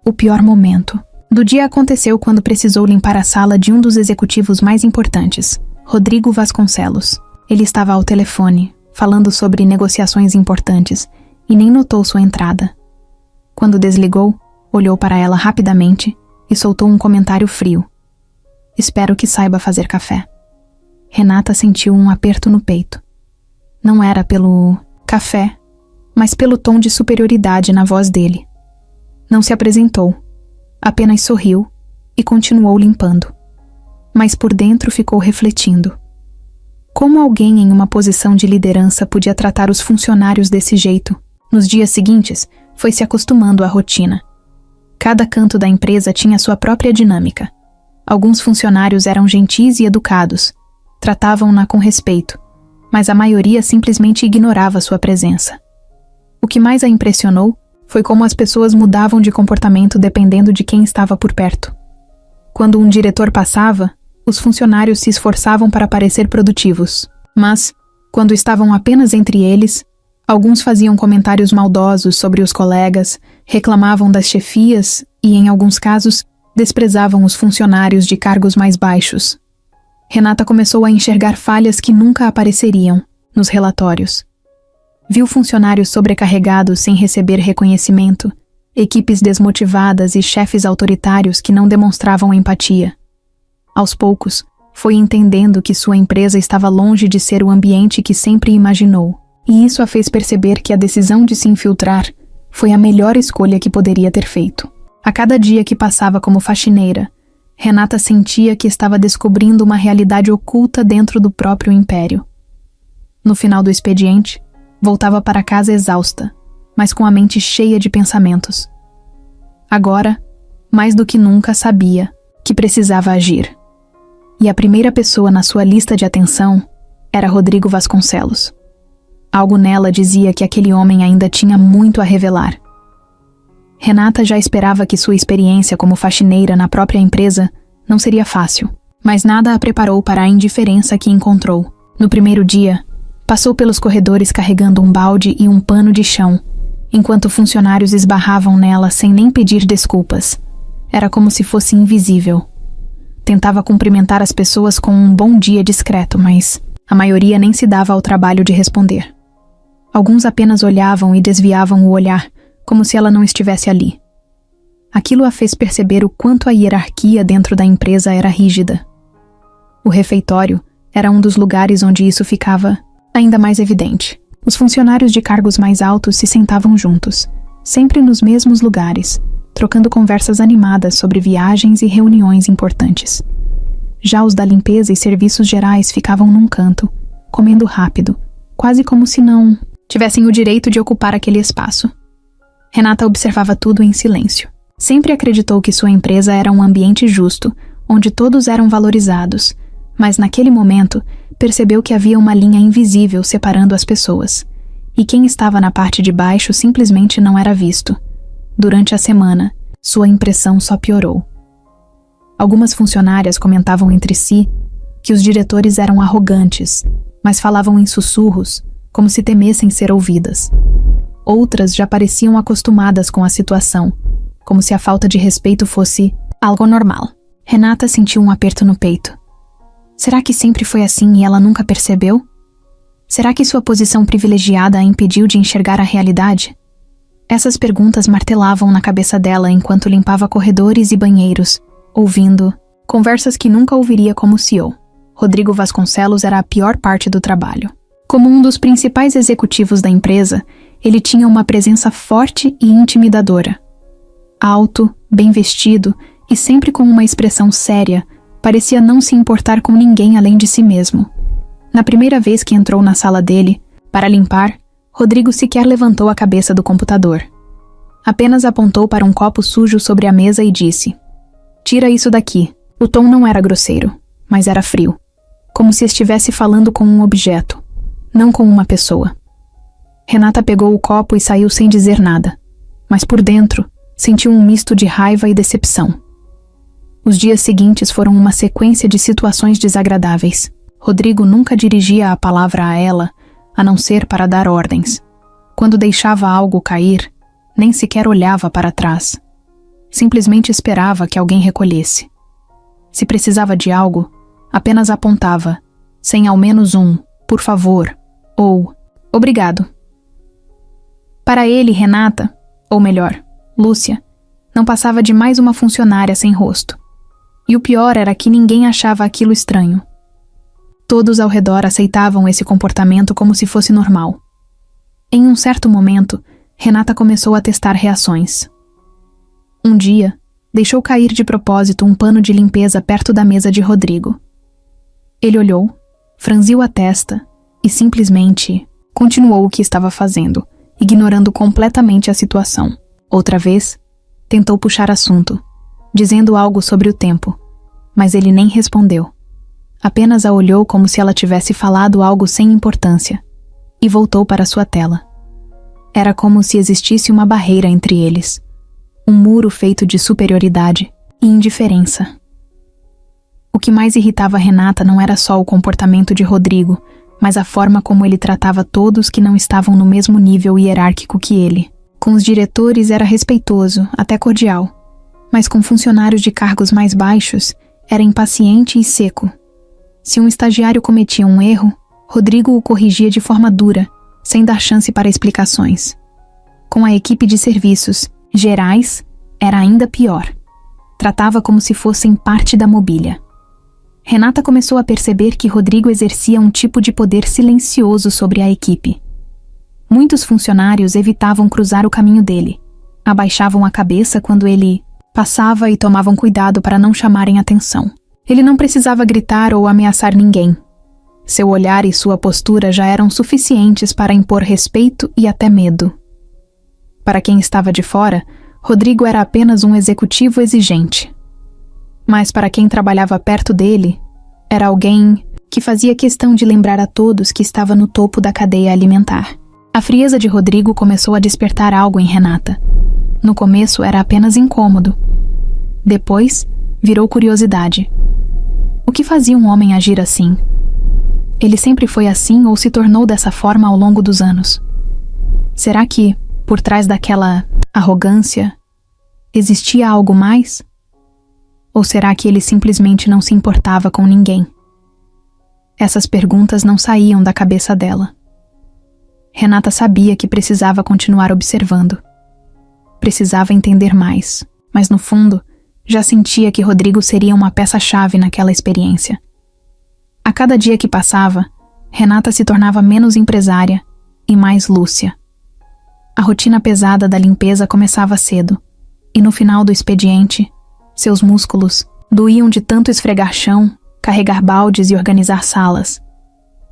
O pior momento do dia aconteceu quando precisou limpar a sala de um dos executivos mais importantes, Rodrigo Vasconcelos. Ele estava ao telefone, falando sobre negociações importantes, e nem notou sua entrada. Quando desligou, olhou para ela rapidamente e soltou um comentário frio. Espero que saiba fazer café. Renata sentiu um aperto no peito. Não era pelo café, mas pelo tom de superioridade na voz dele. Não se apresentou, apenas sorriu e continuou limpando. Mas por dentro ficou refletindo. Como alguém em uma posição de liderança podia tratar os funcionários desse jeito? Nos dias seguintes, foi se acostumando à rotina. Cada canto da empresa tinha sua própria dinâmica. Alguns funcionários eram gentis e educados, tratavam-na com respeito, mas a maioria simplesmente ignorava sua presença. O que mais a impressionou foi como as pessoas mudavam de comportamento dependendo de quem estava por perto. Quando um diretor passava, os funcionários se esforçavam para parecer produtivos, mas, quando estavam apenas entre eles, alguns faziam comentários maldosos sobre os colegas, reclamavam das chefias e, em alguns casos, desprezavam os funcionários de cargos mais baixos. Renata começou a enxergar falhas que nunca apareceriam nos relatórios. Viu funcionários sobrecarregados sem receber reconhecimento, equipes desmotivadas e chefes autoritários que não demonstravam empatia. Aos poucos, foi entendendo que sua empresa estava longe de ser o ambiente que sempre imaginou, e isso a fez perceber que a decisão de se infiltrar foi a melhor escolha que poderia ter feito. A cada dia que passava como faxineira, Renata sentia que estava descobrindo uma realidade oculta dentro do próprio império. No final do expediente, voltava para casa exausta, mas com a mente cheia de pensamentos. Agora, mais do que nunca, sabia que precisava agir. E a primeira pessoa na sua lista de atenção era Rodrigo Vasconcelos. Algo nela dizia que aquele homem ainda tinha muito a revelar. Renata já esperava que sua experiência como faxineira na própria empresa não seria fácil, mas nada a preparou para a indiferença que encontrou. No primeiro dia, passou pelos corredores carregando um balde e um pano de chão, enquanto funcionários esbarravam nela sem nem pedir desculpas. Era como se fosse invisível. Tentava cumprimentar as pessoas com um bom dia discreto, mas a maioria nem se dava ao trabalho de responder. Alguns apenas olhavam e desviavam o olhar, como se ela não estivesse ali. Aquilo a fez perceber o quanto a hierarquia dentro da empresa era rígida. O refeitório era um dos lugares onde isso ficava ainda mais evidente. Os funcionários de cargos mais altos se sentavam juntos, sempre nos mesmos lugares, trocando conversas animadas sobre viagens e reuniões importantes. Já os da limpeza e serviços gerais ficavam num canto, comendo rápido, quase como se não tivessem o direito de ocupar aquele espaço. Renata observava tudo em silêncio. Sempre acreditou que sua empresa era um ambiente justo, onde todos eram valorizados, Mas naquele momento, percebeu que havia uma linha invisível separando as pessoas. E quem estava na parte de baixo simplesmente não era visto. Durante a semana, sua impressão só piorou. Algumas funcionárias comentavam entre si que os diretores eram arrogantes, mas falavam em sussurros, como se temessem ser ouvidas. Outras já pareciam acostumadas com a situação, como se a falta de respeito fosse algo normal. Renata sentiu um aperto no peito. Será que sempre foi assim e ela nunca percebeu? Será que sua posição privilegiada a impediu de enxergar a realidade? Essas perguntas martelavam na cabeça dela enquanto limpava corredores e banheiros, ouvindo conversas que nunca ouviria como CEO. Rodrigo Vasconcelos era a pior parte do trabalho. Como um dos principais executivos da empresa, ele tinha uma presença forte e intimidadora. Alto, bem vestido e sempre com uma expressão séria, parecia não se importar com ninguém além de si mesmo. Na primeira vez que entrou na sala dele, para limpar, Rodrigo sequer levantou a cabeça do computador. Apenas apontou para um copo sujo sobre a mesa e disse: "Tira isso daqui." O tom não era grosseiro, mas era frio, como se estivesse falando com um objeto, não com uma pessoa. Renata pegou o copo e saiu sem dizer nada, mas por dentro sentiu um misto de raiva e decepção. Os dias seguintes foram uma sequência de situações desagradáveis. Rodrigo nunca dirigia a palavra a ela, a não ser para dar ordens. Quando deixava algo cair, nem sequer olhava para trás. Simplesmente esperava que alguém recolhesse. Se precisava de algo, apenas apontava, sem ao menos um "por favor" ou "obrigado". Para ele, Renata, ou melhor, Lúcia, não passava de mais uma funcionária sem rosto. E o pior era que ninguém achava aquilo estranho. Todos ao redor aceitavam esse comportamento como se fosse normal. Em um certo momento, Renata começou a testar reações. Um dia, deixou cair de propósito um pano de limpeza perto da mesa de Rodrigo. Ele olhou, franziu a testa e simplesmente continuou o que estava fazendo, ignorando completamente a situação. Outra vez, tentou puxar assunto, dizendo algo sobre o tempo, mas ele nem respondeu. Apenas a olhou como se ela tivesse falado algo sem importância, e voltou para sua tela. Era como se existisse uma barreira entre eles, um muro feito de superioridade e indiferença. O que mais irritava Renata não era só o comportamento de Rodrigo, mas a forma como ele tratava todos que não estavam no mesmo nível hierárquico que ele. Com os diretores era respeitoso, até cordial, mas com funcionários de cargos mais baixos era impaciente e seco. Se um estagiário cometia um erro, Rodrigo o corrigia de forma dura, sem dar chance para explicações. Com a equipe de serviços gerais, era ainda pior. Tratava como se fossem parte da mobília. Renata começou a perceber que Rodrigo exercia um tipo de poder silencioso sobre a equipe. Muitos funcionários evitavam cruzar o caminho dele, abaixavam a cabeça quando ele passava e tomavam cuidado para não chamarem atenção. Ele não precisava gritar ou ameaçar ninguém. Seu olhar e sua postura já eram suficientes para impor respeito e até medo. Para quem estava de fora, Rodrigo era apenas um executivo exigente. Mas para quem trabalhava perto dele, era alguém que fazia questão de lembrar a todos que estava no topo da cadeia alimentar. A frieza de Rodrigo começou a despertar algo em Renata. No começo era apenas incômodo. Depois, virou curiosidade. O que fazia um homem agir assim? Ele sempre foi assim ou se tornou dessa forma ao longo dos anos? Será que, por trás daquela arrogância, existia algo mais? Ou será que ele simplesmente não se importava com ninguém? Essas perguntas não saíam da cabeça dela. Renata sabia que precisava continuar observando. Precisava entender mais, mas no fundo, já sentia que Rodrigo seria uma peça-chave naquela experiência. A cada dia que passava, Renata se tornava menos empresária e mais Lúcia. A rotina pesada da limpeza começava cedo, e no final do expediente, seus músculos doíam de tanto esfregar chão, carregar baldes e organizar salas.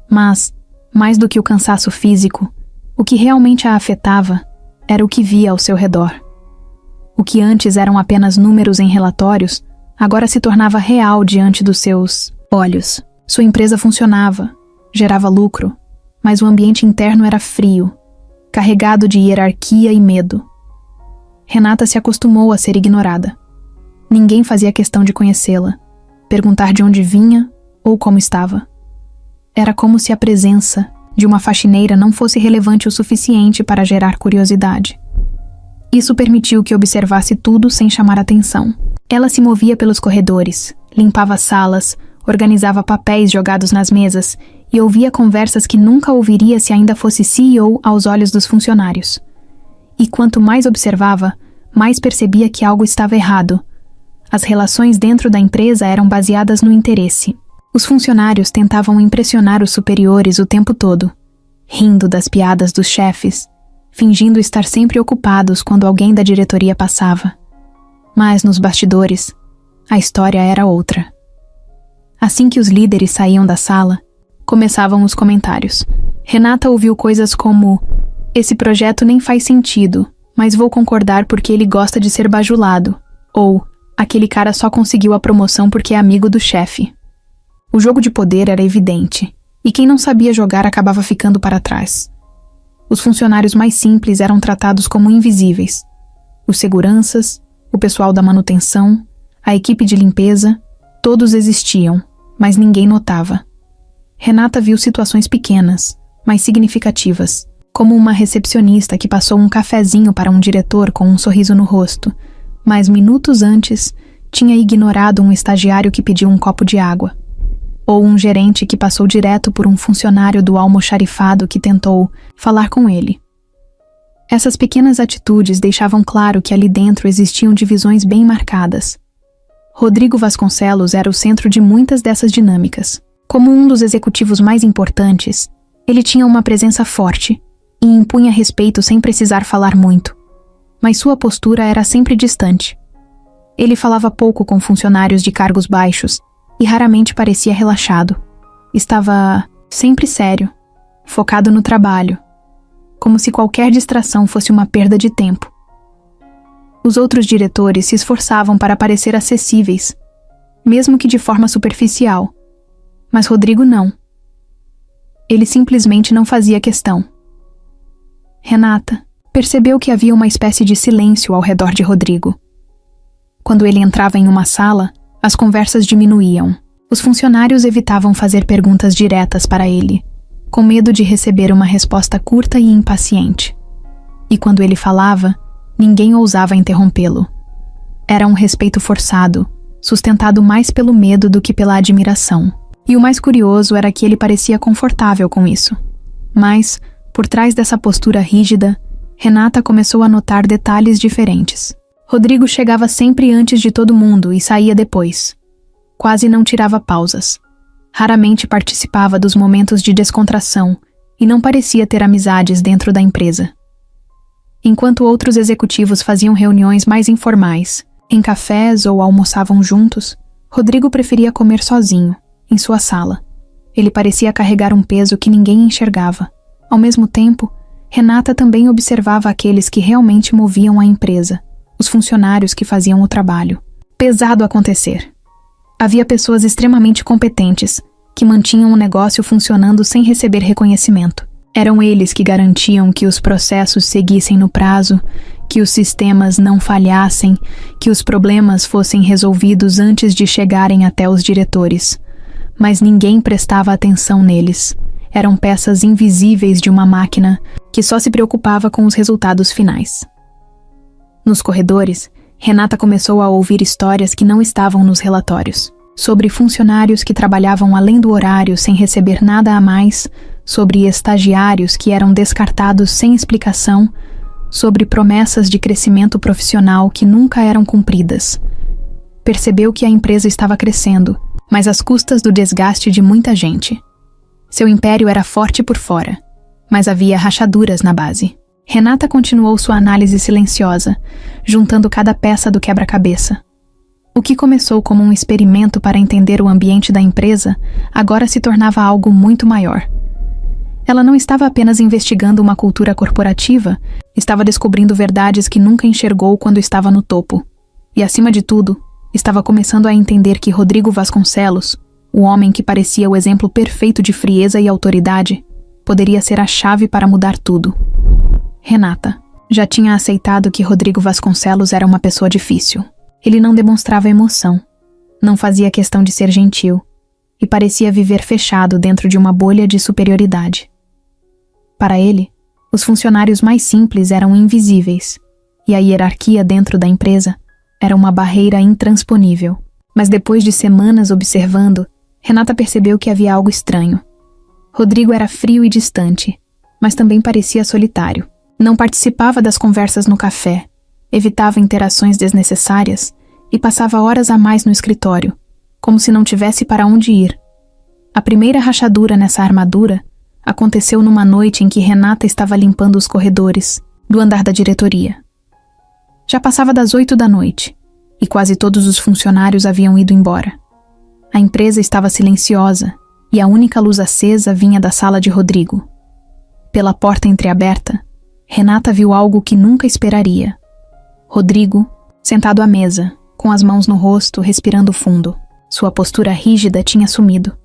Mas, mais do que o cansaço físico, o que realmente a afetava era o que via ao seu redor. O que antes eram apenas números em relatórios, agora se tornava real diante dos seus olhos. Sua empresa funcionava, gerava lucro, mas o ambiente interno era frio, carregado de hierarquia e medo. Renata se acostumou a ser ignorada. Ninguém fazia questão de conhecê-la, perguntar de onde vinha ou como estava. Era como se a presença de uma faxineira não fosse relevante o suficiente para gerar curiosidade. Isso permitiu que observasse tudo sem chamar atenção. Ela se movia pelos corredores, limpava salas, organizava papéis jogados nas mesas e ouvia conversas que nunca ouviria se ainda fosse CEO aos olhos dos funcionários. E quanto mais observava, mais percebia que algo estava errado. As relações dentro da empresa eram baseadas no interesse. Os funcionários tentavam impressionar os superiores o tempo todo, rindo das piadas dos chefes, fingindo estar sempre ocupados quando alguém da diretoria passava. Mas nos bastidores, a história era outra. Assim que os líderes saíam da sala, começavam os comentários. Renata ouviu coisas como: "Esse projeto nem faz sentido, mas vou concordar porque ele gosta de ser bajulado", ou "Aquele cara só conseguiu a promoção porque é amigo do chefe". O jogo de poder era evidente, e quem não sabia jogar acabava ficando para trás. Os funcionários mais simples eram tratados como invisíveis. Os seguranças, o pessoal da manutenção, a equipe de limpeza, todos existiam, mas ninguém notava. Renata viu situações pequenas, mas significativas, como uma recepcionista que passou um cafezinho para um diretor com um sorriso no rosto, mas minutos antes tinha ignorado um estagiário que pediu um copo de água. Ou um gerente que passou direto por um funcionário do almoxarifado que tentou falar com ele. Essas pequenas atitudes deixavam claro que ali dentro existiam divisões bem marcadas. Rodrigo Vasconcelos era o centro de muitas dessas dinâmicas. Como um dos executivos mais importantes, ele tinha uma presença forte e impunha respeito sem precisar falar muito. Mas sua postura era sempre distante. Ele falava pouco com funcionários de cargos baixos e raramente parecia relaxado. Estava sempre sério, focado no trabalho, como se qualquer distração fosse uma perda de tempo. Os outros diretores se esforçavam para parecer acessíveis, mesmo que de forma superficial, mas Rodrigo não. Ele simplesmente não fazia questão. Renata percebeu que havia uma espécie de silêncio ao redor de Rodrigo. Quando ele entrava em uma sala, as conversas diminuíam. Os funcionários evitavam fazer perguntas diretas para ele, com medo de receber uma resposta curta e impaciente. E quando ele falava, ninguém ousava interrompê-lo. Era um respeito forçado, sustentado mais pelo medo do que pela admiração. E o mais curioso era que ele parecia confortável com isso. Mas, por trás dessa postura rígida, Renata começou a notar detalhes diferentes. Rodrigo chegava sempre antes de todo mundo e saía depois. Quase não tirava pausas. Raramente participava dos momentos de descontração e não parecia ter amizades dentro da empresa. Enquanto outros executivos faziam reuniões mais informais, em cafés ou almoçavam juntos, Rodrigo preferia comer sozinho, em sua sala. Ele parecia carregar um peso que ninguém enxergava. Ao mesmo tempo, Renata também observava aqueles que realmente moviam a empresa, os funcionários que faziam o trabalho. Pesado acontecer. Havia pessoas extremamente competentes, que mantinham o negócio funcionando sem receber reconhecimento. Eram eles que garantiam que os processos seguissem no prazo, que os sistemas não falhassem, que os problemas fossem resolvidos antes de chegarem até os diretores. Mas ninguém prestava atenção neles. Eram peças invisíveis de uma máquina que só se preocupava com os resultados finais. Nos corredores, Renata começou a ouvir histórias que não estavam nos relatórios. Sobre funcionários que trabalhavam além do horário sem receber nada a mais, sobre estagiários que eram descartados sem explicação, sobre promessas de crescimento profissional que nunca eram cumpridas. Percebeu que a empresa estava crescendo, mas às custas do desgaste de muita gente. Seu império era forte por fora, mas havia rachaduras na base. Renata continuou sua análise silenciosa, juntando cada peça do quebra-cabeça. O que começou como um experimento para entender o ambiente da empresa, agora se tornava algo muito maior. Ela não estava apenas investigando uma cultura corporativa, estava descobrindo verdades que nunca enxergou quando estava no topo. E, acima de tudo, estava começando a entender que Rodrigo Vasconcelos, o homem que parecia o exemplo perfeito de frieza e autoridade, poderia ser a chave para mudar tudo. Renata já tinha aceitado que Rodrigo Vasconcelos era uma pessoa difícil. Ele não demonstrava emoção, não fazia questão de ser gentil e parecia viver fechado dentro de uma bolha de superioridade. Para ele, os funcionários mais simples eram invisíveis e a hierarquia dentro da empresa era uma barreira intransponível. Mas depois de semanas observando, Renata percebeu que havia algo estranho. Rodrigo era frio e distante, mas também parecia solitário. Não participava das conversas no café, evitava interações desnecessárias e passava horas a mais no escritório, como se não tivesse para onde ir. A primeira rachadura nessa armadura aconteceu numa noite em que Renata estava limpando os corredores do andar da diretoria. Já passava das 8 da noite e quase todos os funcionários haviam ido embora. A empresa estava silenciosa e a única luz acesa vinha da sala de Rodrigo. Pela porta entreaberta, Renata viu algo que nunca esperaria. Rodrigo, sentado à mesa, com as mãos no rosto, respirando fundo. Sua postura rígida tinha sumido.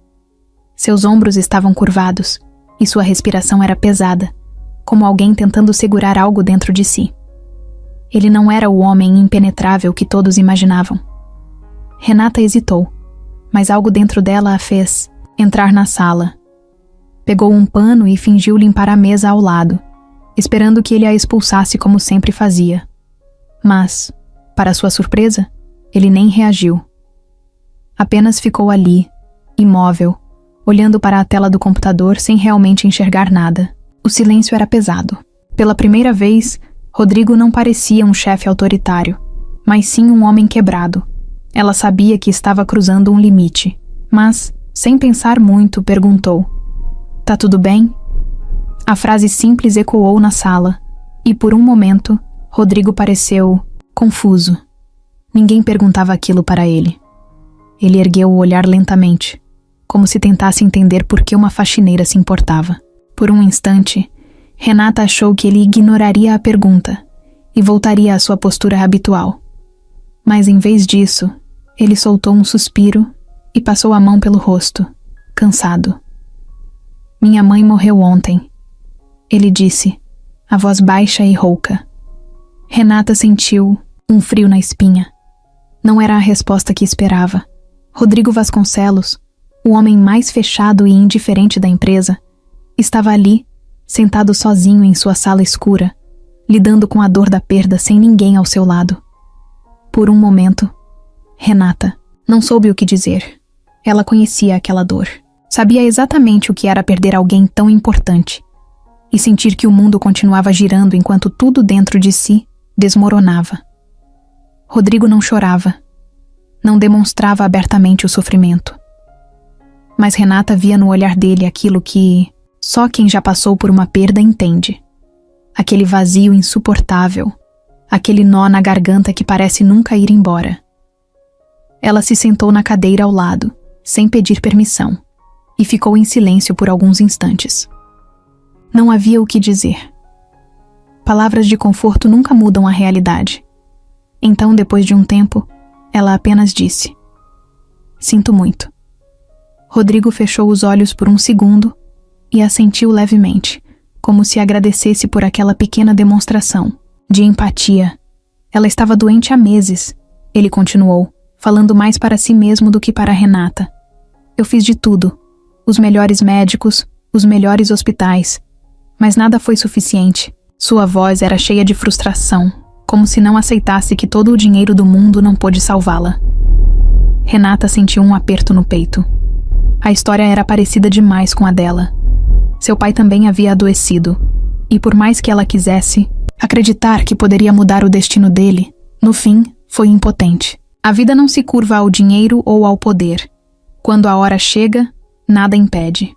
Seus ombros estavam curvados e sua respiração era pesada, como alguém tentando segurar algo dentro de si. Ele não era o homem impenetrável que todos imaginavam. Renata hesitou, mas algo dentro dela a fez entrar na sala. Pegou um pano e fingiu limpar a mesa ao lado, esperando que ele a expulsasse como sempre fazia. Mas, para sua surpresa, ele nem reagiu. Apenas ficou ali, imóvel, olhando para a tela do computador sem realmente enxergar nada. O silêncio era pesado. Pela primeira vez, Rodrigo não parecia um chefe autoritário, mas sim um homem quebrado. Ela sabia que estava cruzando um limite, mas, sem pensar muito, perguntou: "Tá tudo bem?" A frase simples ecoou na sala, e por um momento, Rodrigo pareceu confuso. Ninguém perguntava aquilo para ele. Ele ergueu o olhar lentamente, como se tentasse entender por que uma faxineira se importava. Por um instante, Renata achou que ele ignoraria a pergunta e voltaria à sua postura habitual. Mas em vez disso, ele soltou um suspiro e passou a mão pelo rosto, cansado. "Minha mãe morreu ontem", ele disse, a voz baixa e rouca. Renata sentiu um frio na espinha. Não era a resposta que esperava. Rodrigo Vasconcelos, o homem mais fechado e indiferente da empresa, estava ali, sentado sozinho em sua sala escura, lidando com a dor da perda sem ninguém ao seu lado. Por um momento, Renata não soube o que dizer. Ela conhecia aquela dor. Sabia exatamente o que era perder alguém tão importante e sentir que o mundo continuava girando enquanto tudo dentro de si desmoronava. Rodrigo não chorava, não demonstrava abertamente o sofrimento. Mas Renata via no olhar dele aquilo que só quem já passou por uma perda entende. Aquele vazio insuportável, aquele nó na garganta que parece nunca ir embora. Ela se sentou na cadeira ao lado, sem pedir permissão, e ficou em silêncio por alguns instantes. Não havia o que dizer. Palavras de conforto nunca mudam a realidade. Então, depois de um tempo, ela apenas disse: "Sinto muito." Rodrigo fechou os olhos por um segundo e assentiu levemente, como se agradecesse por aquela pequena demonstração de empatia. Ela estava doente há meses, ele continuou, falando mais para si mesmo do que para Renata. "Eu fiz de tudo, os melhores médicos, os melhores hospitais, mas nada foi suficiente." Sua voz era cheia de frustração, como se não aceitasse que todo o dinheiro do mundo não pôde salvá-la. Renata sentiu um aperto no peito. A história era parecida demais com a dela. Seu pai também havia adoecido, e por mais que ela quisesse acreditar que poderia mudar o destino dele, no fim, foi impotente. A vida não se curva ao dinheiro ou ao poder. Quando a hora chega, nada impede.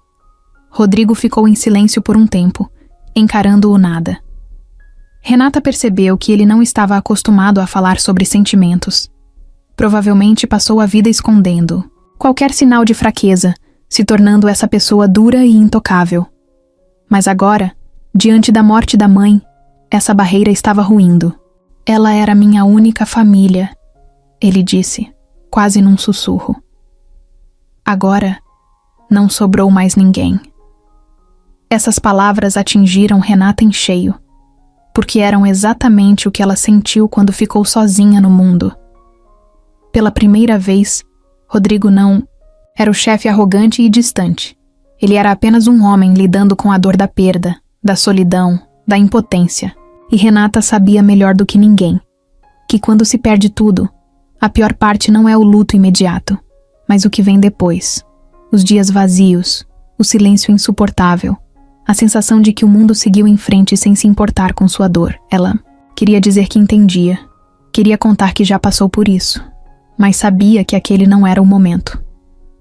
Rodrigo ficou em silêncio por um tempo, encarando o nada. Renata percebeu que ele não estava acostumado a falar sobre sentimentos. Provavelmente passou a vida escondendo qualquer sinal de fraqueza, se tornando essa pessoa dura e intocável. Mas agora, diante da morte da mãe, essa barreira estava ruindo. "Ela era minha única família", ele disse, quase num sussurro. Agora, não sobrou mais ninguém. Essas palavras atingiram Renata em cheio, porque eram exatamente o que ela sentiu quando ficou sozinha no mundo. Pela primeira vez, Rodrigo não era o chefe arrogante e distante. Ele era apenas um homem lidando com a dor da perda, da solidão, da impotência. E Renata sabia melhor do que ninguém que quando se perde tudo, a pior parte não é o luto imediato, mas o que vem depois. Os dias vazios, o silêncio insuportável, a sensação de que o mundo seguiu em frente sem se importar com sua dor. Ela queria dizer que entendia, queria contar que já passou por isso, mas sabia que aquele não era o momento.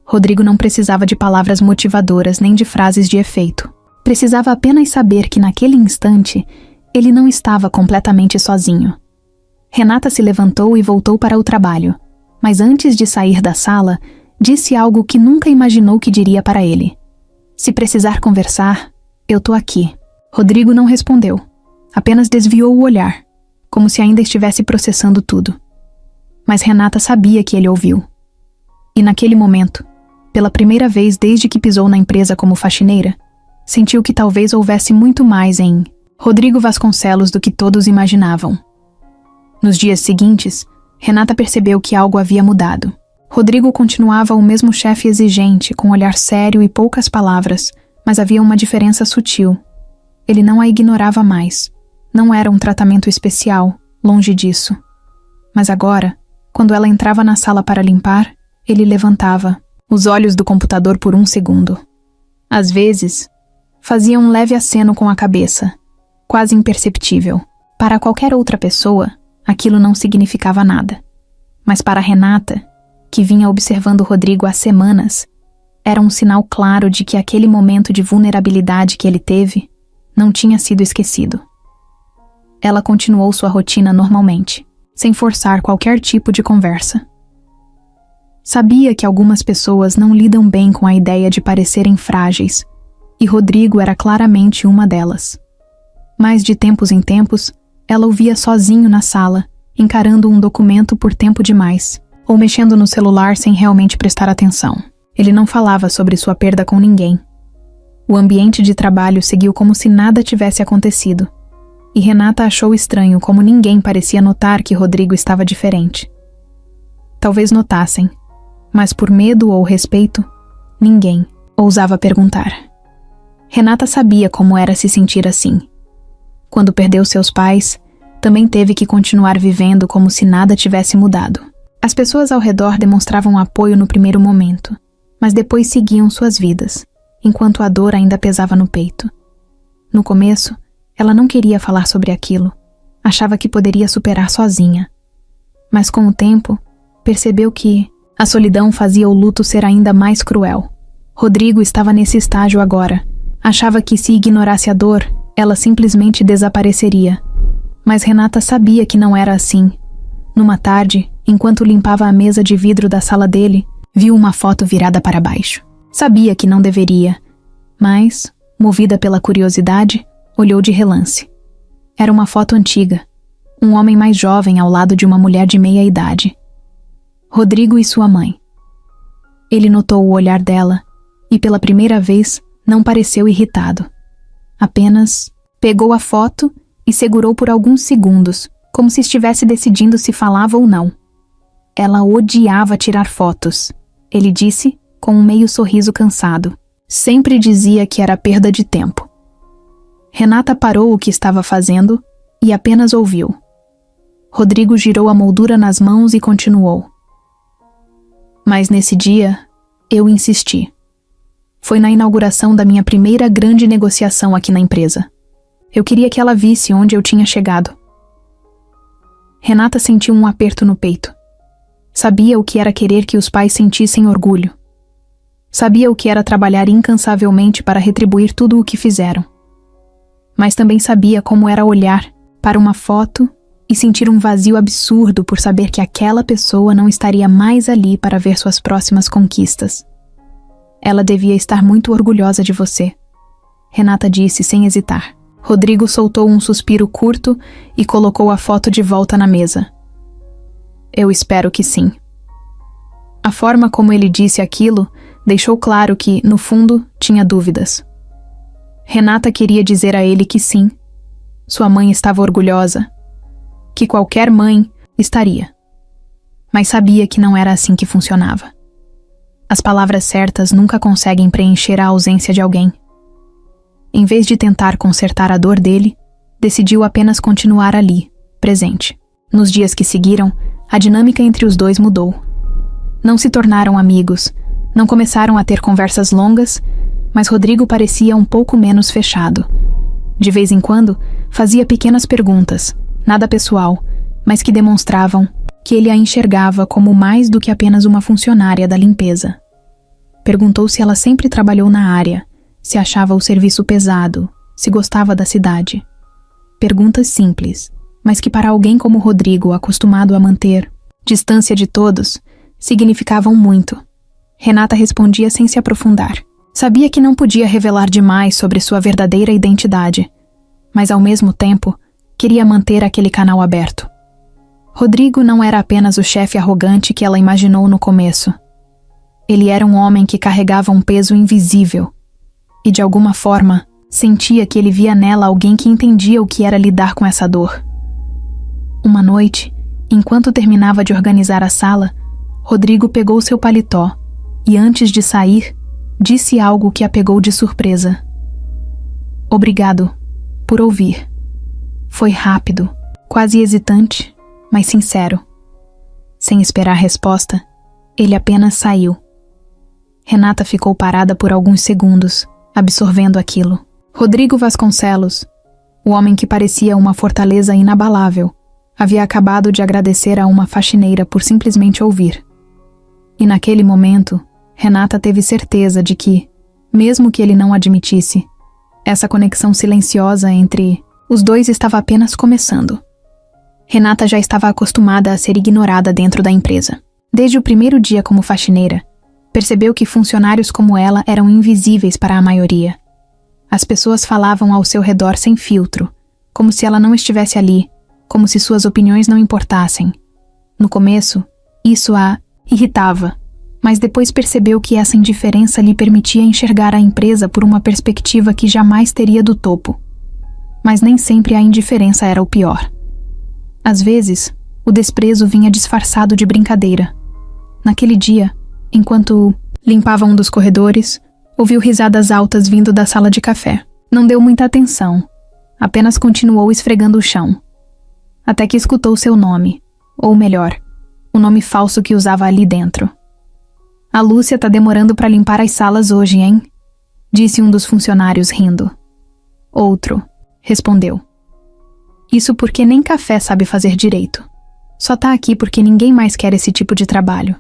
Rodrigo não precisava de palavras motivadoras nem de frases de efeito. Precisava apenas saber que naquele instante ele não estava completamente sozinho. Renata se levantou e voltou para o trabalho, mas antes de sair da sala, disse algo que nunca imaginou que diria para ele. Se precisar conversar, eu tô aqui. Rodrigo não respondeu, apenas desviou o olhar, como se ainda estivesse processando tudo. Mas Renata sabia que ele ouviu. E naquele momento, pela primeira vez desde que pisou na empresa como faxineira, sentiu que talvez houvesse muito mais em Rodrigo Vasconcelos do que todos imaginavam. Nos dias seguintes, Renata percebeu que algo havia mudado. Rodrigo continuava o mesmo chefe exigente, com olhar sério e poucas palavras, mas havia uma diferença sutil. Ele não a ignorava mais. Não era um tratamento especial, longe disso. Mas agora, quando ela entrava na sala para limpar, ele levantava os olhos do computador por um segundo. Às vezes, fazia um leve aceno com a cabeça, quase imperceptível. Para qualquer outra pessoa, aquilo não significava nada. Mas para Renata, que vinha observando Rodrigo há semanas, era um sinal claro de que aquele momento de vulnerabilidade que ele teve não tinha sido esquecido. Ela continuou sua rotina normalmente, sem forçar qualquer tipo de conversa. Sabia que algumas pessoas não lidam bem com a ideia de parecerem frágeis, e Rodrigo era claramente uma delas. Mas de tempos em tempos, ela o via sozinho na sala, encarando um documento por tempo demais, ou mexendo no celular sem realmente prestar atenção. Ele não falava sobre sua perda com ninguém. O ambiente de trabalho seguiu como se nada tivesse acontecido, e Renata achou estranho como ninguém parecia notar que Rodrigo estava diferente. Talvez notassem, mas por medo ou respeito, ninguém ousava perguntar. Renata sabia como era se sentir assim. Quando perdeu seus pais, também teve que continuar vivendo como se nada tivesse mudado. As pessoas ao redor demonstravam apoio no primeiro momento, mas depois seguiam suas vidas, enquanto a dor ainda pesava no peito. No começo, ela não queria falar sobre aquilo, achava que poderia superar sozinha. Mas com o tempo, percebeu que a solidão fazia o luto ser ainda mais cruel. Rodrigo estava nesse estágio agora. Achava que se ignorasse a dor, ela simplesmente desapareceria. Mas Renata sabia que não era assim. Numa tarde, enquanto limpava a mesa de vidro da sala dele, viu uma foto virada para baixo. Sabia que não deveria, mas, movida pela curiosidade, olhou de relance. Era uma foto antiga. Um homem mais jovem ao lado de uma mulher de meia idade. Rodrigo e sua mãe. Ele notou o olhar dela e, pela primeira vez, não pareceu irritado. Apenas pegou a foto e segurou por alguns segundos, como se estivesse decidindo se falava ou não. Ela odiava tirar fotos, ele disse com um meio sorriso cansado. Sempre dizia que era perda de tempo. Renata parou o que estava fazendo e apenas ouviu. Rodrigo girou a moldura nas mãos e continuou. Mas nesse dia, eu insisti. Foi na inauguração da minha primeira grande negociação aqui na empresa. Eu queria que ela visse onde eu tinha chegado. Renata sentiu um aperto no peito. Sabia o que era querer que os pais sentissem orgulho. Sabia o que era trabalhar incansavelmente para retribuir tudo o que fizeram. Mas também sabia como era olhar para uma foto e sentir um vazio absurdo por saber que aquela pessoa não estaria mais ali para ver suas próximas conquistas. Ela devia estar muito orgulhosa de você, Renata disse sem hesitar. Rodrigo soltou um suspiro curto e colocou a foto de volta na mesa. Eu espero que sim. A forma como ele disse aquilo deixou claro que, no fundo, tinha dúvidas. Renata queria dizer a ele que sim, sua mãe estava orgulhosa, que qualquer mãe estaria. Mas sabia que não era assim que funcionava. As palavras certas nunca conseguem preencher a ausência de alguém. Em vez de tentar consertar a dor dele, decidiu apenas continuar ali, presente. Nos dias que seguiram, a dinâmica entre os dois mudou. Não se tornaram amigos, não começaram a ter conversas longas, mas Rodrigo parecia um pouco menos fechado. De vez em quando, fazia pequenas perguntas, nada pessoal, mas que demonstravam que ele a enxergava como mais do que apenas uma funcionária da limpeza. Perguntou se ela sempre trabalhou na área, se achava o serviço pesado, se gostava da cidade. Perguntas simples, mas que para alguém como Rodrigo, acostumado a manter distância de todos, significavam muito. Renata respondia sem se aprofundar. Sabia que não podia revelar demais sobre sua verdadeira identidade, mas ao mesmo tempo, queria manter aquele canal aberto. Rodrigo não era apenas o chefe arrogante que ela imaginou no começo. Ele era um homem que carregava um peso invisível e, de alguma forma, sentia que ele via nela alguém que entendia o que era lidar com essa dor. Uma noite, enquanto terminava de organizar a sala, Rodrigo pegou seu paletó e, antes de sair, disse algo que a pegou de surpresa. Obrigado por ouvir. Foi rápido, quase hesitante, mas sincero. Sem esperar resposta, ele apenas saiu. Renata ficou parada por alguns segundos, absorvendo aquilo. Rodrigo Vasconcelos, o homem que parecia uma fortaleza inabalável, havia acabado de agradecer a uma faxineira por simplesmente ouvir. E naquele momento, Renata teve certeza de que, mesmo que ele não admitisse, essa conexão silenciosa entre os dois estava apenas começando. Renata já estava acostumada a ser ignorada dentro da empresa. Desde o primeiro dia como faxineira, percebeu que funcionários como ela eram invisíveis para a maioria. As pessoas falavam ao seu redor sem filtro, como se ela não estivesse ali, como se suas opiniões não importassem. No começo, isso a irritava, mas depois percebeu que essa indiferença lhe permitia enxergar a empresa por uma perspectiva que jamais teria do topo. Mas nem sempre a indiferença era o pior. Às vezes, o desprezo vinha disfarçado de brincadeira. Naquele dia, enquanto limpava um dos corredores, ouviu risadas altas vindo da sala de café. Não deu muita atenção, apenas continuou esfregando o chão. Até que escutou seu nome, ou melhor, o nome falso que usava ali dentro. A Lúcia tá demorando para limpar as salas hoje, hein? Disse um dos funcionários rindo. Outro respondeu. Isso porque nem café sabe fazer direito. Só tá aqui porque ninguém mais quer esse tipo de trabalho.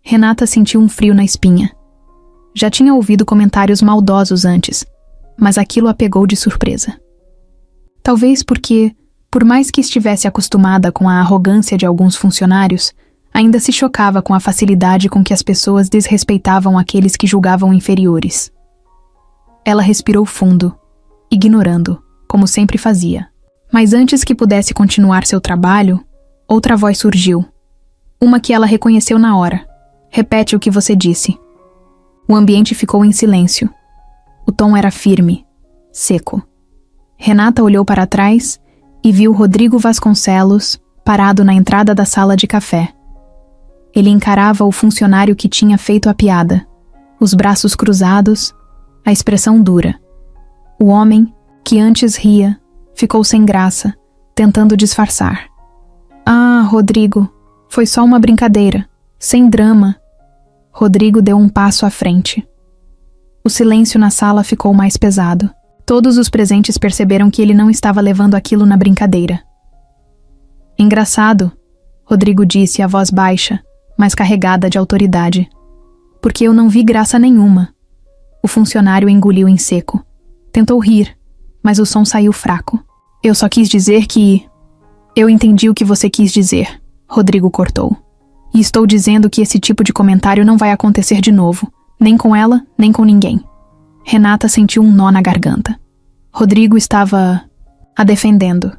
Renata sentiu um frio na espinha. Já tinha ouvido comentários maldosos antes, mas aquilo a pegou de surpresa. Talvez porque, por mais que estivesse acostumada com a arrogância de alguns funcionários, ainda se chocava com a facilidade com que as pessoas desrespeitavam aqueles que julgavam inferiores. Ela respirou fundo, ignorando, como sempre fazia. Mas antes que pudesse continuar seu trabalho, outra voz surgiu. Uma que ela reconheceu na hora. Repete o que você disse. O ambiente ficou em silêncio. O tom era firme, seco. Renata olhou para trás e viu Rodrigo Vasconcelos parado na entrada da sala de café. Ele encarava o funcionário que tinha feito a piada, os braços cruzados, a expressão dura. O homem, que antes ria, ficou sem graça, tentando disfarçar. Ah, Rodrigo, foi só uma brincadeira, sem drama. Rodrigo deu um passo à frente. O silêncio na sala ficou mais pesado. Todos os presentes perceberam que ele não estava levando aquilo na brincadeira. Engraçado, Rodrigo disse a voz baixa, mas carregada de autoridade. Porque eu não vi graça nenhuma. O funcionário engoliu em seco. Tentou rir, mas o som saiu fraco. Eu só quis dizer que... Eu entendi o que você quis dizer, Rodrigo cortou. E estou dizendo que esse tipo de comentário não vai acontecer de novo, nem com ela, nem com ninguém. Renata sentiu um nó na garganta. Rodrigo estava a defendendo.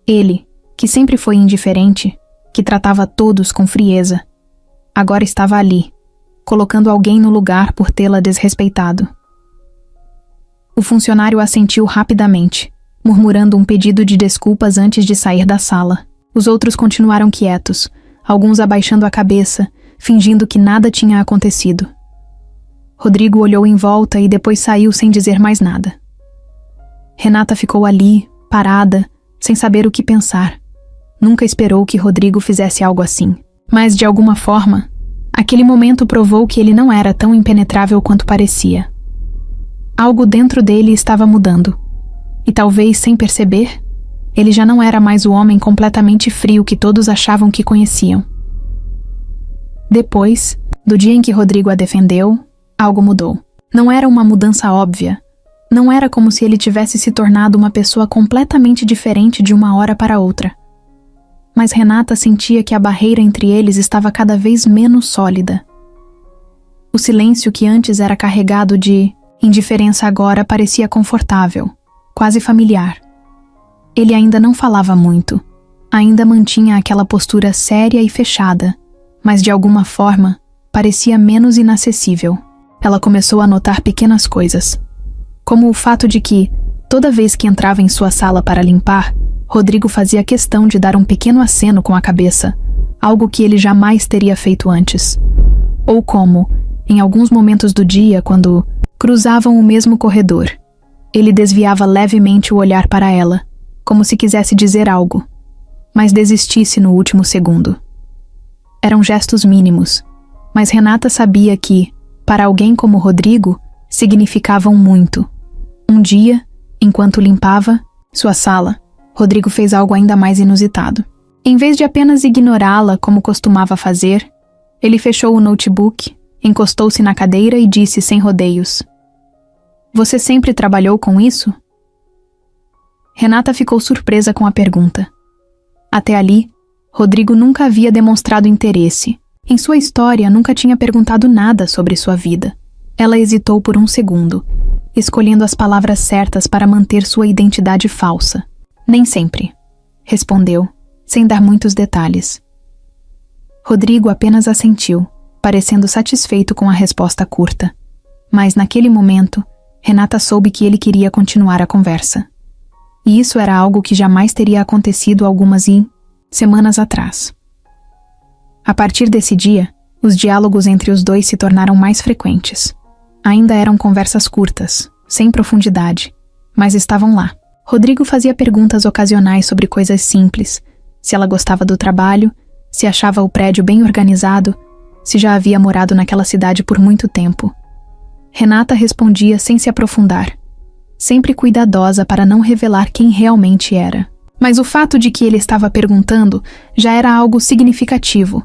Ele, que sempre foi indiferente, que tratava todos com frieza, agora estava ali, colocando alguém no lugar por tê-la desrespeitado. O funcionário assentiu rapidamente, murmurando um pedido de desculpas antes de sair da sala. Os outros continuaram quietos, alguns abaixando a cabeça, fingindo que nada tinha acontecido. Rodrigo olhou em volta e depois saiu sem dizer mais nada. Renata ficou ali, parada, sem saber o que pensar. Nunca esperou que Rodrigo fizesse algo assim. Mas, de alguma forma, aquele momento provou que ele não era tão impenetrável quanto parecia. Algo dentro dele estava mudando. E talvez, sem perceber, ele já não era mais o homem completamente frio que todos achavam que conheciam. Depois, do dia em que Rodrigo a defendeu, algo mudou. Não era uma mudança óbvia. Não era como se ele tivesse se tornado uma pessoa completamente diferente de uma hora para outra. Mas Renata sentia que a barreira entre eles estava cada vez menos sólida. O silêncio que antes era carregado de indiferença agora parecia confortável, quase familiar. Ele ainda não falava muito, ainda mantinha aquela postura séria e fechada, mas de alguma forma parecia menos inacessível. Ela começou a notar pequenas coisas, como o fato de que, toda vez que entrava em sua sala para limpar, Rodrigo fazia questão de dar um pequeno aceno com a cabeça, algo que ele jamais teria feito antes. Ou como, em alguns momentos do dia, quando cruzavam o mesmo corredor, ele desviava levemente o olhar para ela, como se quisesse dizer algo, mas desistisse no último segundo. Eram gestos mínimos, mas Renata sabia que, para alguém como Rodrigo, significavam muito. Um dia, enquanto limpava sua sala, Rodrigo fez algo ainda mais inusitado. Em vez de apenas ignorá-la como costumava fazer, ele fechou o notebook, encostou-se na cadeira e disse sem rodeios: "Você sempre trabalhou com isso?" Renata ficou surpresa com a pergunta. Até ali, Rodrigo nunca havia demonstrado interesse. Em sua história, nunca tinha perguntado nada sobre sua vida. Ela hesitou por um segundo, escolhendo as palavras certas para manter sua identidade falsa. "Nem sempre", respondeu, sem dar muitos detalhes. Rodrigo apenas assentiu, parecendo satisfeito com a resposta curta. Mas naquele momento, Renata soube que ele queria continuar a conversa. E isso era algo que jamais teria acontecido algumas semanas atrás. A partir desse dia, os diálogos entre os dois se tornaram mais frequentes. Ainda eram conversas curtas, sem profundidade, mas estavam lá. Rodrigo fazia perguntas ocasionais sobre coisas simples, se ela gostava do trabalho, se achava o prédio bem organizado, se já havia morado naquela cidade por muito tempo. Renata respondia sem se aprofundar, sempre cuidadosa para não revelar quem realmente era. Mas o fato de que ele estava perguntando já era algo significativo.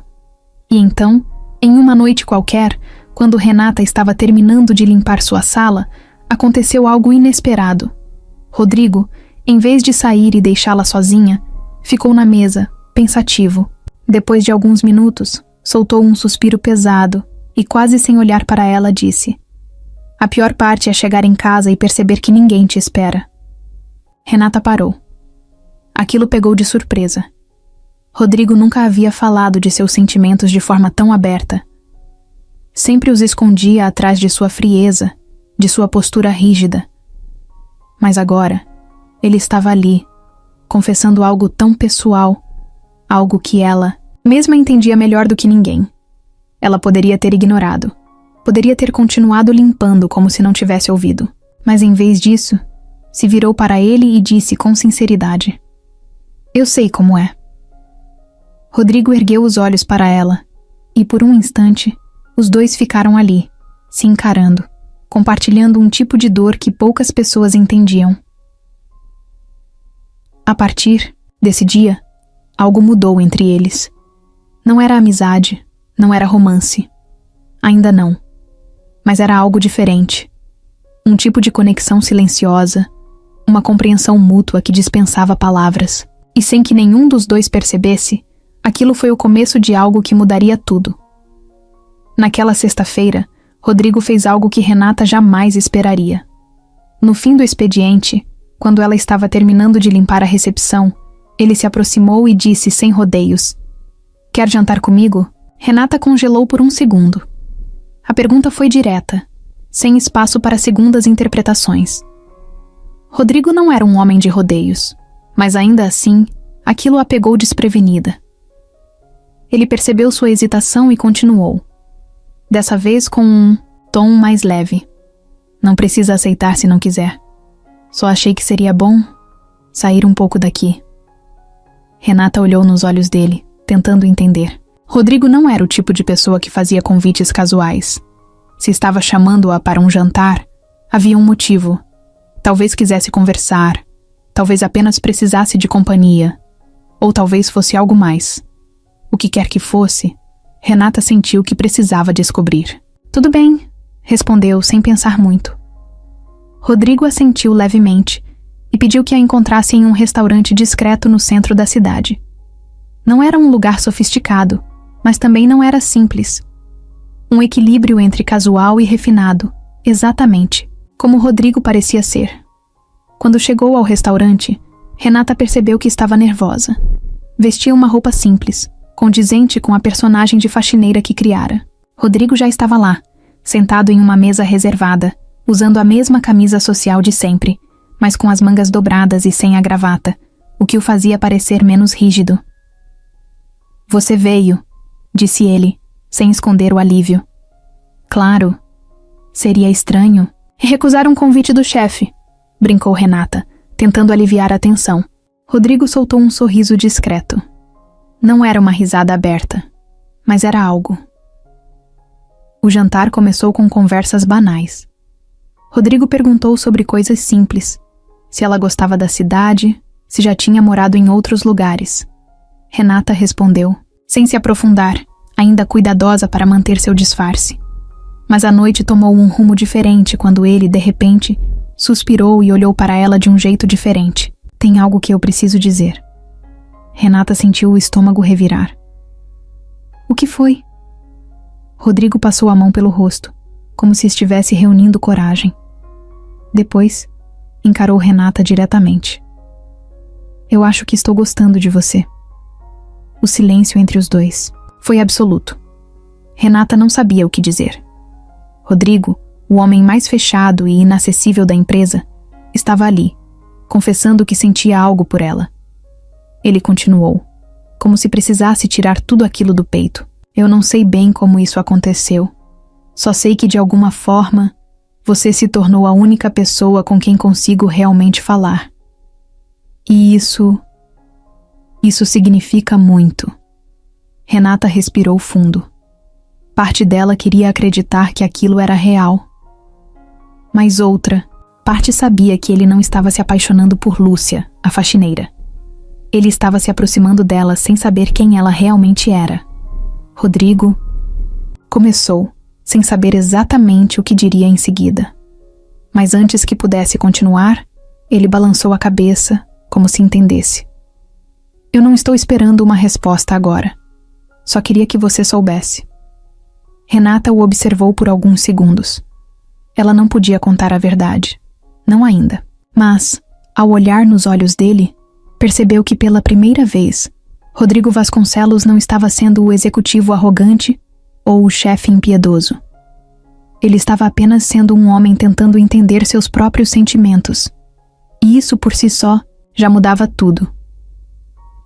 E então, em uma noite qualquer, quando Renata estava terminando de limpar sua sala, aconteceu algo inesperado. Rodrigo, em vez de sair e deixá-la sozinha, ficou na mesa, pensativo. Depois de alguns minutos, soltou um suspiro pesado e, quase sem olhar para ela, disse: "A pior parte é chegar em casa e perceber que ninguém te espera." Renata parou. Aquilo pegou de surpresa. Rodrigo nunca havia falado de seus sentimentos de forma tão aberta. Sempre os escondia atrás de sua frieza, de sua postura rígida. Mas agora, ele estava ali, confessando algo tão pessoal, algo que ela mesma entendia melhor do que ninguém. Ela poderia ter ignorado, poderia ter continuado limpando como se não tivesse ouvido. Mas em vez disso, se virou para ele e disse com sinceridade: "Eu sei como é." Rodrigo ergueu os olhos para ela, e por um instante, os dois ficaram ali, se encarando, compartilhando um tipo de dor que poucas pessoas entendiam. A partir desse dia, algo mudou entre eles. Não era amizade, não era romance. Ainda não. Mas era algo diferente. Um tipo de conexão silenciosa, uma compreensão mútua que dispensava palavras. E sem que nenhum dos dois percebesse, aquilo foi o começo de algo que mudaria tudo. Naquela sexta-feira, Rodrigo fez algo que Renata jamais esperaria. No fim do expediente, quando ela estava terminando de limpar a recepção, ele se aproximou e disse sem rodeios: "Quer jantar comigo?" Renata congelou por um segundo. A pergunta foi direta, sem espaço para segundas interpretações. Rodrigo não era um homem de rodeios, mas ainda assim, aquilo a pegou desprevenida. Ele percebeu sua hesitação e continuou, dessa vez com um tom mais leve. Não precisa aceitar se não quiser. Só achei que seria bom sair um pouco daqui. Renata olhou nos olhos dele, tentando entender. Rodrigo não era o tipo de pessoa que fazia convites casuais. Se estava chamando-a para um jantar, havia um motivo. Talvez quisesse conversar, talvez apenas precisasse de companhia, ou talvez fosse algo mais. O que quer que fosse, Renata sentiu que precisava descobrir. Tudo bem, respondeu sem pensar muito. Rodrigo assentiu levemente e pediu que a encontrasse em um restaurante discreto no centro da cidade. Não era um lugar sofisticado, mas também não era simples. Um equilíbrio entre casual e refinado, exatamente como Rodrigo parecia ser. Quando chegou ao restaurante, Renata percebeu que estava nervosa. Vestia uma roupa simples, condizente com a personagem de faxineira que criara. Rodrigo já estava lá, sentado em uma mesa reservada, usando a mesma camisa social de sempre, mas com as mangas dobradas e sem a gravata, o que o fazia parecer menos rígido. "Você veio", disse ele, sem esconder o alívio. "Claro. Seria estranho recusar um convite do chefe", brincou Renata, tentando aliviar a tensão. Rodrigo soltou um sorriso discreto. Não era uma risada aberta, mas era algo. O jantar começou com conversas banais. Rodrigo perguntou sobre coisas simples, se ela gostava da cidade, se já tinha morado em outros lugares. Renata respondeu, sem se aprofundar, ainda cuidadosa para manter seu disfarce. Mas a noite tomou um rumo diferente quando ele, de repente, suspirou e olhou para ela de um jeito diferente. "Tem algo que eu preciso dizer." Renata sentiu o estômago revirar. "O que foi?" Rodrigo passou a mão pelo rosto, como se estivesse reunindo coragem. Depois, encarou Renata diretamente. "Eu acho que estou gostando de você." O silêncio entre os dois foi absoluto. Renata não sabia o que dizer. Rodrigo, o homem mais fechado e inacessível da empresa, estava ali, confessando que sentia algo por ela. Ele continuou, como se precisasse tirar tudo aquilo do peito. "Eu não sei bem como isso aconteceu. Só sei que de alguma forma, você se tornou a única pessoa com quem consigo realmente falar. E isso significa muito." Renata respirou fundo. Parte dela queria acreditar que aquilo era real. Mas outra parte sabia que ele não estava se apaixonando por Lúcia, a faxineira. Ele estava se aproximando dela sem saber quem ela realmente era. Rodrigo começou, sem saber exatamente o que diria em seguida. Mas antes que pudesse continuar, ele balançou a cabeça, como se entendesse. "Eu não estou esperando uma resposta agora. Só queria que você soubesse." Renata o observou por alguns segundos. Ela não podia contar a verdade. Não ainda. Mas, ao olhar nos olhos dele, percebeu que pela primeira vez, Rodrigo Vasconcelos não estava sendo o executivo arrogante ou o chefe impiedoso. Ele estava apenas sendo um homem tentando entender seus próprios sentimentos. E isso por si só já mudava tudo.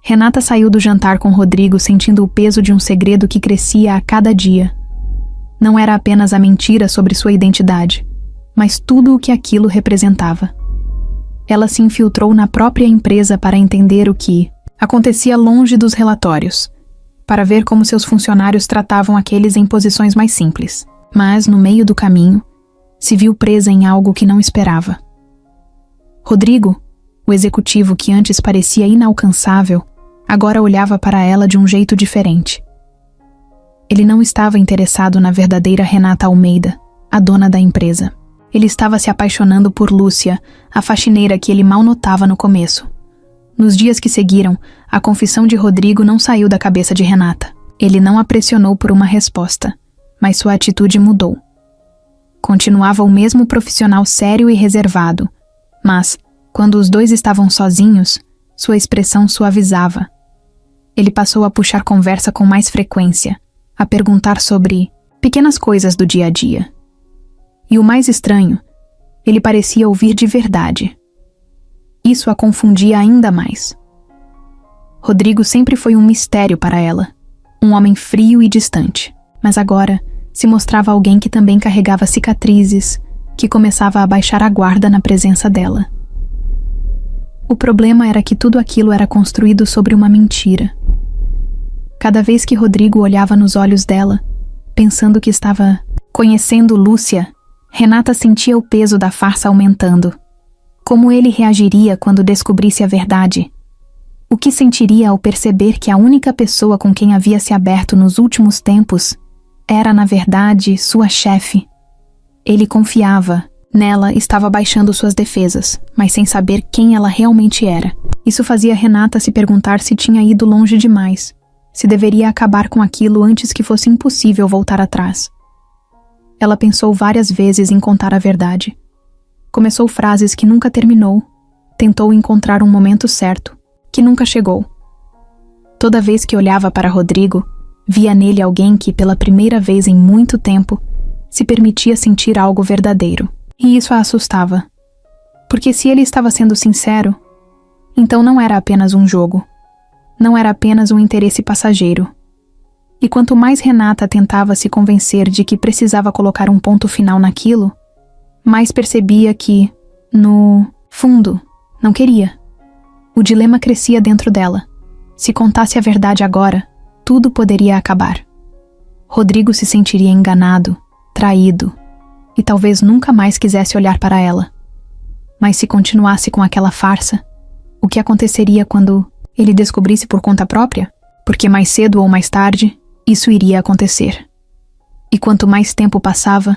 Renata saiu do jantar com Rodrigo sentindo o peso de um segredo que crescia a cada dia. Não era apenas a mentira sobre sua identidade, mas tudo o que aquilo representava. Ela se infiltrou na própria empresa para entender o que acontecia longe dos relatórios, para ver como seus funcionários tratavam aqueles em posições mais simples. Mas, no meio do caminho, se viu presa em algo que não esperava. Rodrigo, o executivo que antes parecia inalcançável, agora olhava para ela de um jeito diferente. Ele não estava interessado na verdadeira Renata Almeida, a dona da empresa. Ele estava se apaixonando por Lúcia, a faxineira que ele mal notava no começo. Nos dias que seguiram, a confissão de Rodrigo não saiu da cabeça de Renata. Ele não a pressionou por uma resposta, mas sua atitude mudou. Continuava o mesmo profissional sério e reservado, mas, quando os dois estavam sozinhos, sua expressão suavizava. Ele passou a puxar conversa com mais frequência, a perguntar sobre pequenas coisas do dia a dia. E o mais estranho, ele parecia ouvir de verdade. Isso a confundia ainda mais. Rodrigo sempre foi um mistério para ela, um homem frio e distante, mas agora se mostrava alguém que também carregava cicatrizes, que começava a baixar a guarda na presença dela. O problema era que tudo aquilo era construído sobre uma mentira. Cada vez que Rodrigo olhava nos olhos dela, pensando que estava conhecendo Lúcia, Renata sentia o peso da farsa aumentando. Como ele reagiria quando descobrisse a verdade? O que sentiria ao perceber que a única pessoa com quem havia se aberto nos últimos tempos era, na verdade, sua chefe? Ele confiava. Nela estava baixando suas defesas, mas sem saber quem ela realmente era. Isso fazia Renata se perguntar se tinha ido longe demais, se deveria acabar com aquilo antes que fosse impossível voltar atrás. Ela pensou várias vezes em contar a verdade. Começou frases que nunca terminou, tentou encontrar um momento certo, que nunca chegou. Toda vez que olhava para Rodrigo, via nele alguém que, pela primeira vez em muito tempo, se permitia sentir algo verdadeiro. E isso a assustava. Porque se ele estava sendo sincero, então não era apenas um jogo. Não era apenas um interesse passageiro. E quanto mais Renata tentava se convencer de que precisava colocar um ponto final naquilo, mais percebia que, no fundo, não queria. O dilema crescia dentro dela. Se contasse a verdade agora, tudo poderia acabar. Rodrigo se sentiria enganado, traído, e talvez nunca mais quisesse olhar para ela. Mas se continuasse com aquela farsa, o que aconteceria quando ele descobrisse por conta própria? Porque mais cedo ou mais tarde, isso iria acontecer. E quanto mais tempo passava,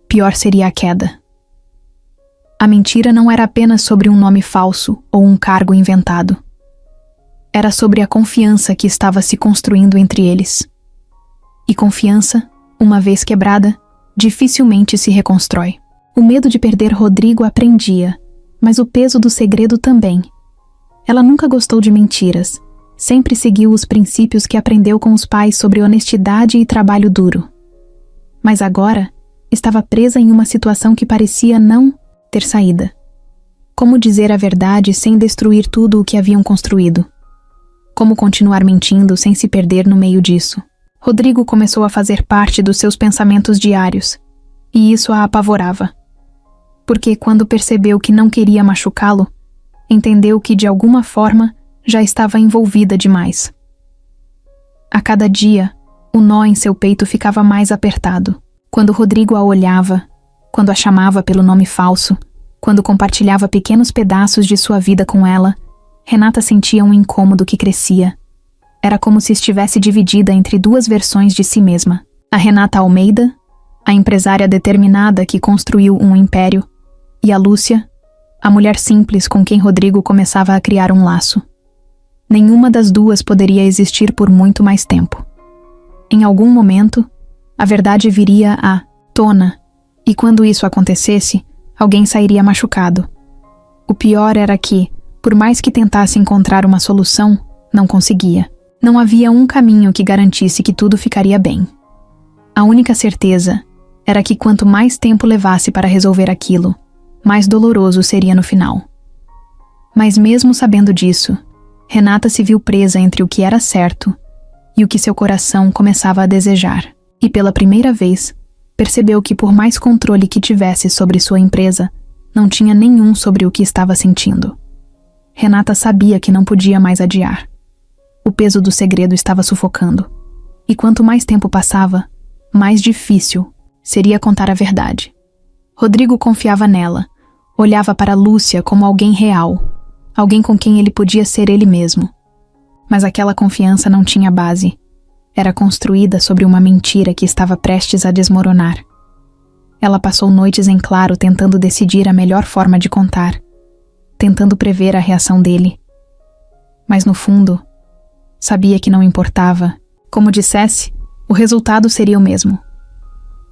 pior seria a queda. A mentira não era apenas sobre um nome falso ou um cargo inventado. Era sobre a confiança que estava se construindo entre eles. E confiança, uma vez quebrada, dificilmente se reconstrói. O medo de perder Rodrigo a prendia, mas o peso do segredo também. Ela nunca gostou de mentiras, sempre seguiu os princípios que aprendeu com os pais sobre honestidade e trabalho duro. Mas agora, estava presa em uma situação que parecia não ter saída. Como dizer a verdade sem destruir tudo o que haviam construído? Como continuar mentindo sem se perder no meio disso? Rodrigo começou a fazer parte dos seus pensamentos diários, e isso a apavorava. Porque quando percebeu que não queria machucá-lo, entendeu que de alguma forma já estava envolvida demais. A cada dia, o nó em seu peito ficava mais apertado. Quando Rodrigo a olhava, quando a chamava pelo nome falso, quando compartilhava pequenos pedaços de sua vida com ela, Renata sentia um incômodo que crescia. Era como se estivesse dividida entre duas versões de si mesma. A Renata Almeida, a empresária determinada que construiu um império, e a Lúcia, a mulher simples com quem Rodrigo começava a criar um laço. Nenhuma das duas poderia existir por muito mais tempo. Em algum momento, a verdade viria à tona, e quando isso acontecesse, alguém sairia machucado. O pior era que, por mais que tentasse encontrar uma solução, não conseguia. Não havia um caminho que garantisse que tudo ficaria bem. A única certeza era que quanto mais tempo levasse para resolver aquilo, mais doloroso seria no final. Mas mesmo sabendo disso, Renata se viu presa entre o que era certo e o que seu coração começava a desejar. E pela primeira vez, percebeu que por mais controle que tivesse sobre sua empresa, não tinha nenhum sobre o que estava sentindo. Renata sabia que não podia mais adiar. O peso do segredo estava sufocando. E quanto mais tempo passava, mais difícil seria contar a verdade. Rodrigo confiava nela, olhava para Lúcia como alguém real, alguém com quem ele podia ser ele mesmo. Mas aquela confiança não tinha base. Era construída sobre uma mentira que estava prestes a desmoronar. Ela passou noites em claro tentando decidir a melhor forma de contar, tentando prever a reação dele. Mas no fundo, sabia que não importava. Como dissesse, o resultado seria o mesmo.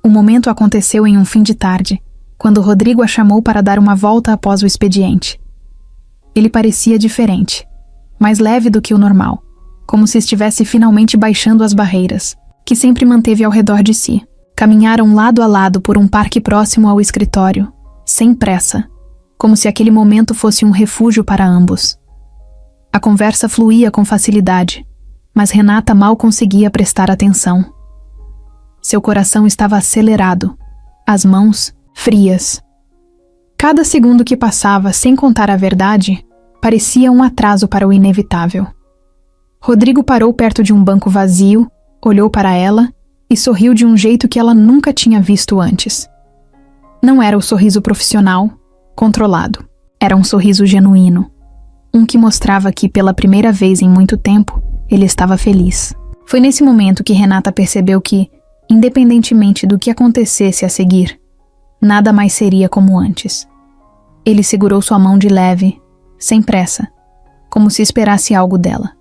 O momento aconteceu em um fim de tarde, quando Rodrigo a chamou para dar uma volta após o expediente. Ele parecia diferente, mais leve do que o normal, como se estivesse finalmente baixando as barreiras, que sempre manteve ao redor de si. Caminharam lado a lado por um parque próximo ao escritório, sem pressa, como se aquele momento fosse um refúgio para ambos. A conversa fluía com facilidade, mas Renata mal conseguia prestar atenção. Seu coração estava acelerado, as mãos frias. Cada segundo que passava sem contar a verdade parecia um atraso para o inevitável. Rodrigo parou perto de um banco vazio, olhou para ela e sorriu de um jeito que ela nunca tinha visto antes. Não era o sorriso profissional, controlado. Era um sorriso genuíno. Um que mostrava que, pela primeira vez em muito tempo, ele estava feliz. Foi nesse momento que Renata percebeu que, independentemente do que acontecesse a seguir, nada mais seria como antes. Ele segurou sua mão de leve, sem pressa, como se esperasse algo dela.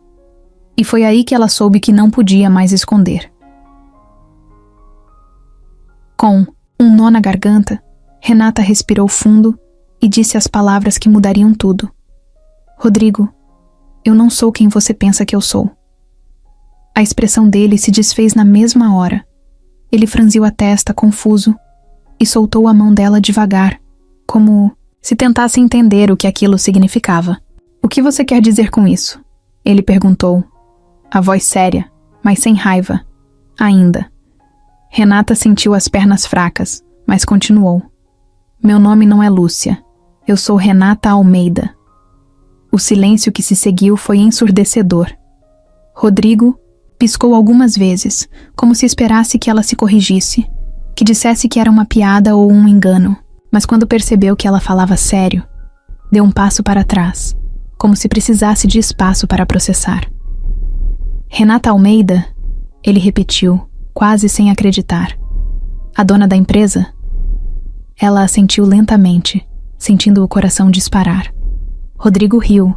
E foi aí que ela soube que não podia mais esconder. Com um nó na garganta, Renata respirou fundo e disse as palavras que mudariam tudo. Rodrigo, eu não sou quem você pensa que eu sou. A expressão dele se desfez na mesma hora. Ele franziu a testa, confuso, e soltou a mão dela devagar, como se tentasse entender o que aquilo significava. O que você quer dizer com isso? Ele perguntou, a voz séria, mas sem raiva, ainda. Renata sentiu as pernas fracas, mas continuou. Meu nome não é Lúcia. Eu sou Renata Almeida. O silêncio que se seguiu foi ensurdecedor. Rodrigo piscou algumas vezes, como se esperasse que ela se corrigisse, que dissesse que era uma piada ou um engano, mas quando percebeu que ela falava sério, deu um passo para trás, como se precisasse de espaço para processar. Renata Almeida? Ele repetiu, quase sem acreditar. A dona da empresa? Ela assentiu lentamente, sentindo o coração disparar. Rodrigo riu,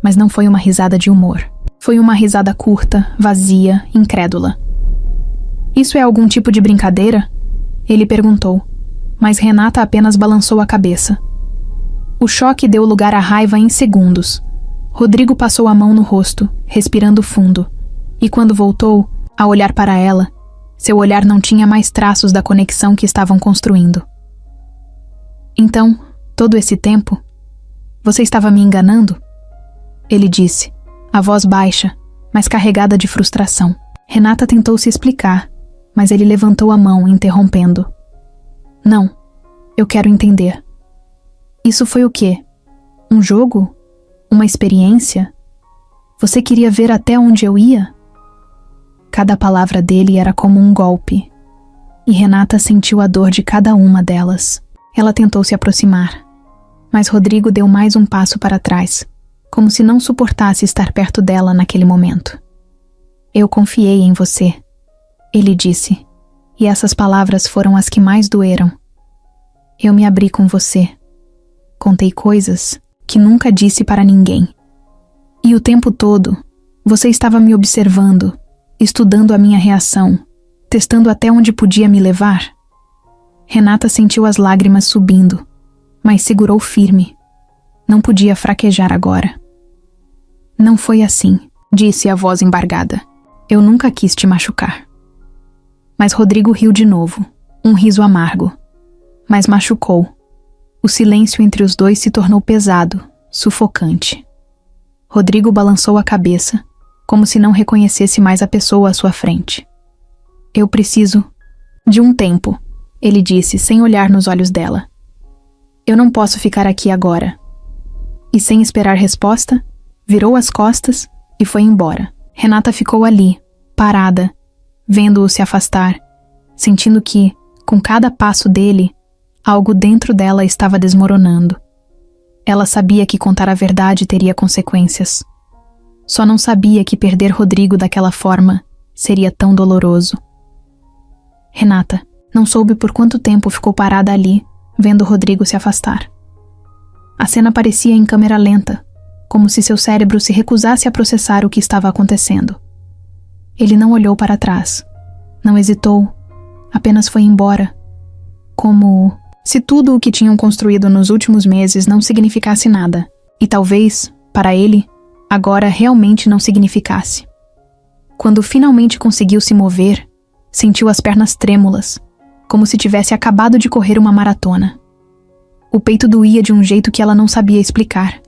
mas não foi uma risada de humor. Foi uma risada curta, vazia, incrédula. Isso é algum tipo de brincadeira? Ele perguntou, mas Renata apenas balançou a cabeça. O choque deu lugar à raiva em segundos. Rodrigo passou a mão no rosto, respirando fundo, e quando voltou, a olhar para ela, seu olhar não tinha mais traços da conexão que estavam construindo. Então, todo esse tempo, você estava me enganando? Ele disse, a voz baixa, mas carregada de frustração. Renata tentou se explicar, mas ele levantou a mão, interrompendo. Não, eu quero entender. Isso foi o quê? Um jogo? Uma experiência? Você queria ver até onde eu ia? Cada palavra dele era como um golpe, e Renata sentiu a dor de cada uma delas. Ela tentou se aproximar, mas Rodrigo deu mais um passo para trás, como se não suportasse estar perto dela naquele momento. Eu confiei em você, ele disse, e essas palavras foram as que mais doeram. Eu me abri com você. Contei coisas que nunca disse para ninguém. E o tempo todo, você estava me observando, estudando a minha reação, testando até onde podia me levar. Renata sentiu as lágrimas subindo, mas segurou firme. Não podia fraquejar agora. Não foi assim, disse a voz embargada. Eu nunca quis te machucar. Mas Rodrigo riu de novo, um riso amargo. Mas machucou. O silêncio entre os dois se tornou pesado, sufocante. Rodrigo balançou a cabeça, como se não reconhecesse mais a pessoa à sua frente. Eu preciso de um tempo, ele disse sem olhar nos olhos dela. Eu não posso ficar aqui agora. E sem esperar resposta, virou as costas e foi embora. Renata ficou ali, parada, vendo-o se afastar, sentindo que, com cada passo dele, algo dentro dela estava desmoronando. Ela sabia que contar a verdade teria consequências. Só não sabia que perder Rodrigo daquela forma seria tão doloroso. Renata não soube por quanto tempo ficou parada ali, vendo Rodrigo se afastar. A cena parecia em câmera lenta, como se seu cérebro se recusasse a processar o que estava acontecendo. Ele não olhou para trás, não hesitou, apenas foi embora, como se tudo o que tinham construído nos últimos meses não significasse nada, e talvez, para ele, agora realmente não significasse. Quando finalmente conseguiu se mover, sentiu as pernas trêmulas, como se tivesse acabado de correr uma maratona. O peito doía de um jeito que ela não sabia explicar.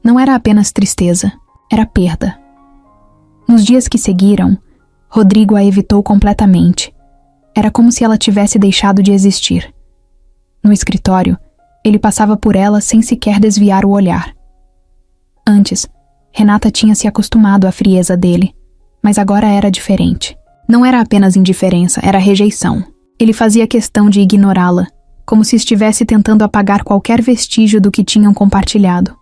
Não era apenas tristeza, era perda. Nos dias que seguiram, Rodrigo a evitou completamente. Era como se ela tivesse deixado de existir. No escritório, ele passava por ela sem sequer desviar o olhar. Antes, Renata tinha se acostumado à frieza dele, mas agora era diferente. Não era apenas indiferença, era rejeição. Ele fazia questão de ignorá-la, como se estivesse tentando apagar qualquer vestígio do que tinham compartilhado.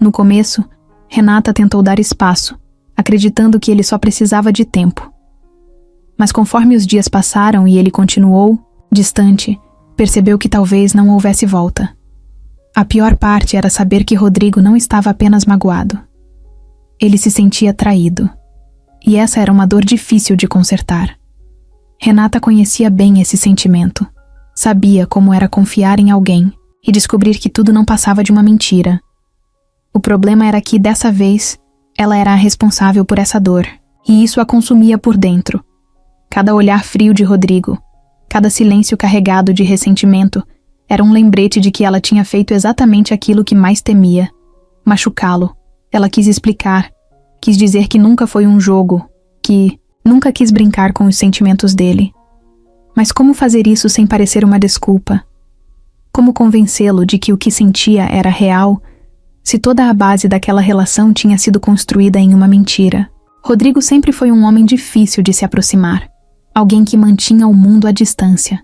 No começo, Renata tentou dar espaço, acreditando que ele só precisava de tempo. Mas conforme os dias passaram e ele continuou, distante, percebeu que talvez não houvesse volta. A pior parte era saber que Rodrigo não estava apenas magoado. Ele se sentia traído. E essa era uma dor difícil de consertar. Renata conhecia bem esse sentimento. Sabia como era confiar em alguém e descobrir que tudo não passava de uma mentira. O problema era que, dessa vez, ela era a responsável por essa dor, e isso a consumia por dentro. Cada olhar frio de Rodrigo, cada silêncio carregado de ressentimento, era um lembrete de que ela tinha feito exatamente aquilo que mais temia: machucá-lo. Ela quis explicar, quis dizer que nunca foi um jogo, que nunca quis brincar com os sentimentos dele. Mas como fazer isso sem parecer uma desculpa? Como convencê-lo de que o que sentia era real, se toda a base daquela relação tinha sido construída em uma mentira? Rodrigo sempre foi um homem difícil de se aproximar, alguém que mantinha o mundo à distância.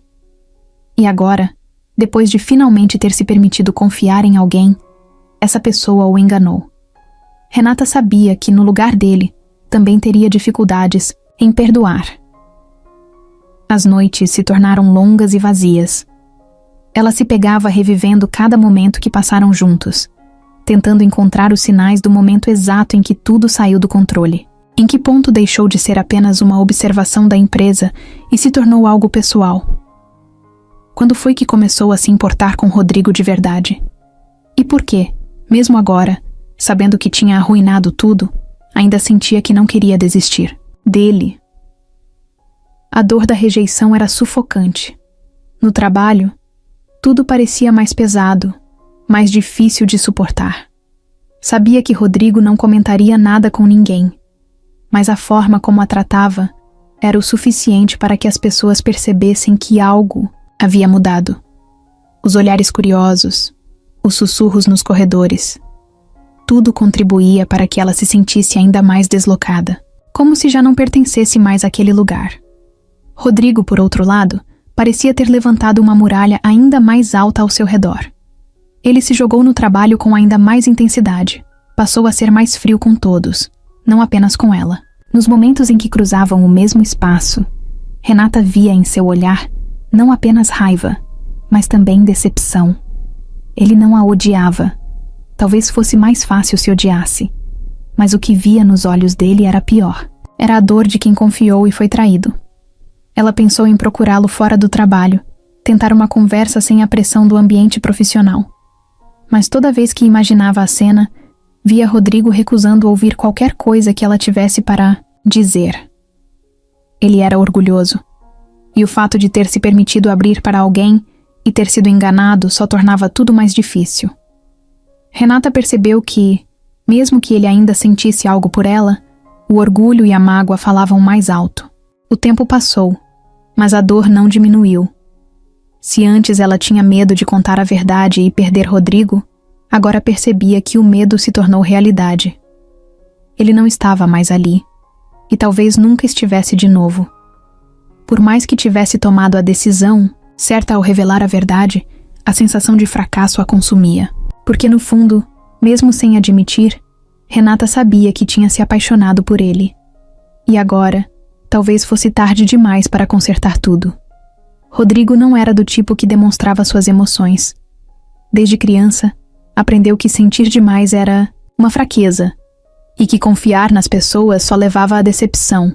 E agora, depois de finalmente ter se permitido confiar em alguém, essa pessoa o enganou. Renata sabia que, no lugar dele, também teria dificuldades em perdoar. As noites se tornaram longas e vazias. Ela se pegava revivendo cada momento que passaram juntos, tentando encontrar os sinais do momento exato em que tudo saiu do controle. Em que ponto deixou de ser apenas uma observação da empresa e se tornou algo pessoal? Quando foi que começou a se importar com Rodrigo de verdade? E por quê, mesmo agora, sabendo que tinha arruinado tudo, ainda sentia que não queria desistir dele? A dor da rejeição era sufocante. No trabalho, tudo parecia mais pesado, mais difícil de suportar. Sabia que Rodrigo não comentaria nada com ninguém, mas a forma como a tratava era o suficiente para que as pessoas percebessem que algo havia mudado. Os olhares curiosos, os sussurros nos corredores, tudo contribuía para que ela se sentisse ainda mais deslocada, como se já não pertencesse mais àquele lugar. Rodrigo, por outro lado, parecia ter levantado uma muralha ainda mais alta ao seu redor. Ele se jogou no trabalho com ainda mais intensidade, passou a ser mais frio com todos, não apenas com ela. Nos momentos em que cruzavam o mesmo espaço, Renata via em seu olhar não apenas raiva, mas também decepção. Ele não a odiava. Talvez fosse mais fácil se odiasse, mas o que via nos olhos dele era pior. Era a dor de quem confiou e foi traído. Ela pensou em procurá-lo fora do trabalho, tentar uma conversa sem a pressão do ambiente profissional. Mas toda vez que imaginava a cena, via Rodrigo recusando ouvir qualquer coisa que ela tivesse para dizer. Ele era orgulhoso, e o fato de ter se permitido abrir para alguém e ter sido enganado só tornava tudo mais difícil. Renata percebeu que, mesmo que ele ainda sentisse algo por ela, o orgulho e a mágoa falavam mais alto. O tempo passou, mas a dor não diminuiu. Se antes ela tinha medo de contar a verdade e perder Rodrigo, agora percebia que o medo se tornou realidade. Ele não estava mais ali, e talvez nunca estivesse de novo. Por mais que tivesse tomado a decisão, certa ao revelar a verdade, a sensação de fracasso a consumia. Porque no fundo, mesmo sem admitir, Renata sabia que tinha se apaixonado por ele. E agora, talvez fosse tarde demais para consertar tudo. Rodrigo não era do tipo que demonstrava suas emoções. Desde criança, aprendeu que sentir demais era uma fraqueza e que confiar nas pessoas só levava à decepção.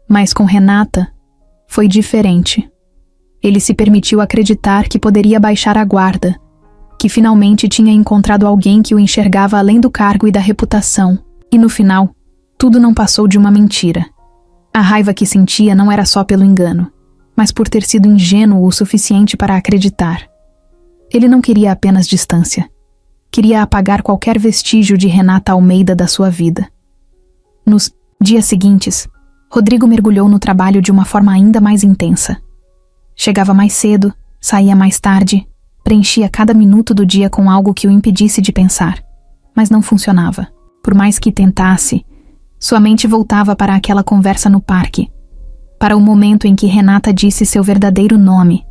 Mas com Renata, foi diferente. Ele se permitiu acreditar que poderia baixar a guarda, que finalmente tinha encontrado alguém que o enxergava além do cargo e da reputação. E no final, tudo não passou de uma mentira. A raiva que sentia não era só pelo engano. mas por ter sido ingênuo o suficiente para acreditar. Ele não queria apenas distância. Queria apagar qualquer vestígio de Renata Almeida da sua vida. Nos dias seguintes, Rodrigo mergulhou no trabalho de uma forma ainda mais intensa. Chegava mais cedo, saía mais tarde, preenchia cada minuto do dia com algo que o impedisse de pensar. Mas não funcionava. Por mais que tentasse, sua mente voltava para aquela conversa no parque, para o momento em que Renata disse seu verdadeiro nome,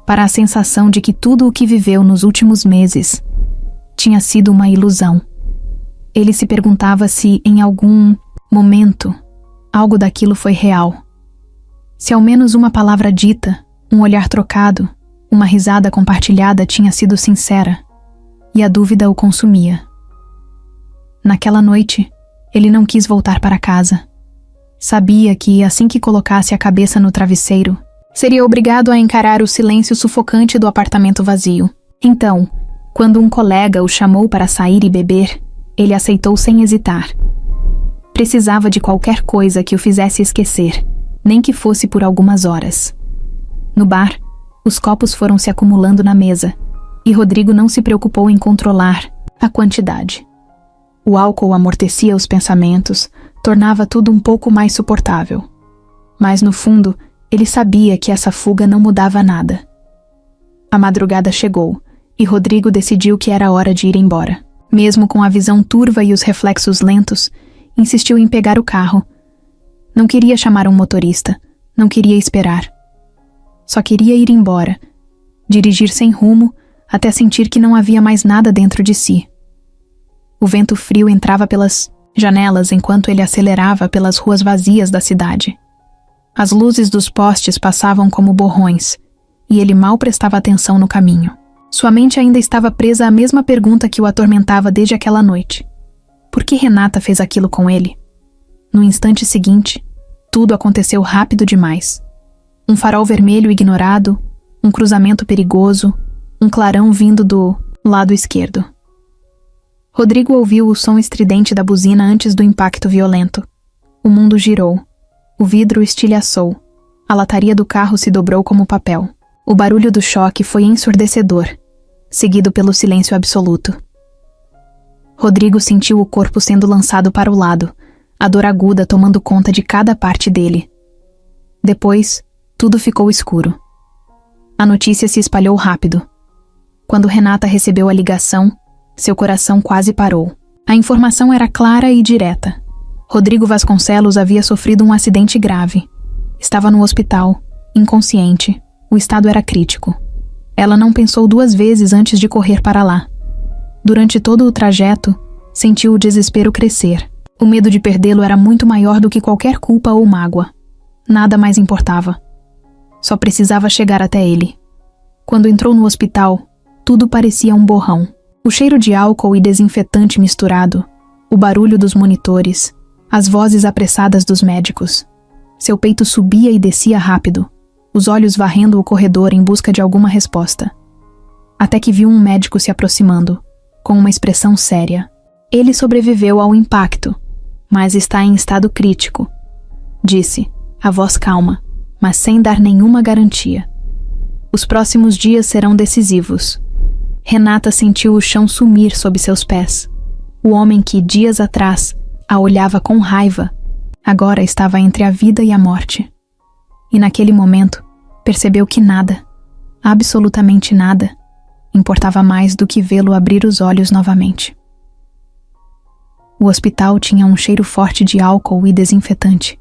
para a sensação de que tudo o que viveu nos últimos meses tinha sido uma ilusão. Ele se perguntava se, em algum momento, algo daquilo foi real. Se ao menos uma palavra dita, um olhar trocado, uma risada compartilhada tinha sido sincera, e a dúvida o consumia. Naquela noite, ele não quis voltar para casa. Sabia que, assim que colocasse a cabeça no travesseiro, seria obrigado a encarar o silêncio sufocante do apartamento vazio. Então, quando um colega o chamou para sair e beber, ele aceitou sem hesitar. Precisava de qualquer coisa que o fizesse esquecer, nem que fosse por algumas horas. No bar, os copos foram se acumulando na mesa, e Rodrigo não se preocupou em controlar a quantidade. O álcool amortecia os pensamentos, tornava tudo um pouco mais suportável. Mas no fundo, ele sabia que essa fuga não mudava nada. A madrugada chegou, e Rodrigo decidiu que era hora de ir embora. Mesmo com a visão turva e os reflexos lentos, insistiu em pegar o carro. Não queria chamar um motorista, não queria esperar. Só queria ir embora, dirigir sem rumo, até sentir que não havia mais nada dentro de si. O vento frio entrava pelas janelas enquanto ele acelerava pelas ruas vazias da cidade. As luzes dos postes passavam como borrões, e ele mal prestava atenção no caminho. Sua mente ainda estava presa à mesma pergunta que o atormentava desde aquela noite. Por que Renata fez aquilo com ele? No instante seguinte, tudo aconteceu rápido demais. Um farol vermelho ignorado, um cruzamento perigoso, um clarão vindo do lado esquerdo. Rodrigo ouviu o som estridente da buzina antes do impacto violento. O mundo girou. O vidro estilhaçou. A lataria do carro se dobrou como papel. O barulho do choque foi ensurdecedor, seguido pelo silêncio absoluto. Rodrigo sentiu o corpo sendo lançado para o lado, a dor aguda tomando conta de cada parte dele. Depois, tudo ficou escuro. A notícia se espalhou rápido. Quando Renata recebeu a ligação, seu coração quase parou. A informação era clara e direta. Rodrigo Vasconcelos havia sofrido um acidente grave. Estava no hospital, inconsciente. O estado era crítico. Ela não pensou duas vezes antes de correr para lá. Durante todo o trajeto, sentiu o desespero crescer. O medo de perdê-lo era muito maior do que qualquer culpa ou mágoa. Nada mais importava. Só precisava chegar até ele. Quando entrou no hospital, tudo parecia um borrão. O cheiro de álcool e desinfetante misturado, o barulho dos monitores, as vozes apressadas dos médicos. Seu peito subia e descia rápido, os olhos varrendo o corredor em busca de alguma resposta. Até que viu um médico se aproximando, com uma expressão séria. Ele sobreviveu ao impacto, mas está em estado crítico, disse, a voz calma, mas sem dar nenhuma garantia. Os próximos dias serão decisivos. Renata sentiu o chão sumir sob seus pés. O homem que, dias atrás, a olhava com raiva, agora estava entre a vida e a morte. E naquele momento, percebeu que nada, absolutamente nada, importava mais do que vê-lo abrir os olhos novamente. O hospital tinha um cheiro forte de álcool e desinfetante,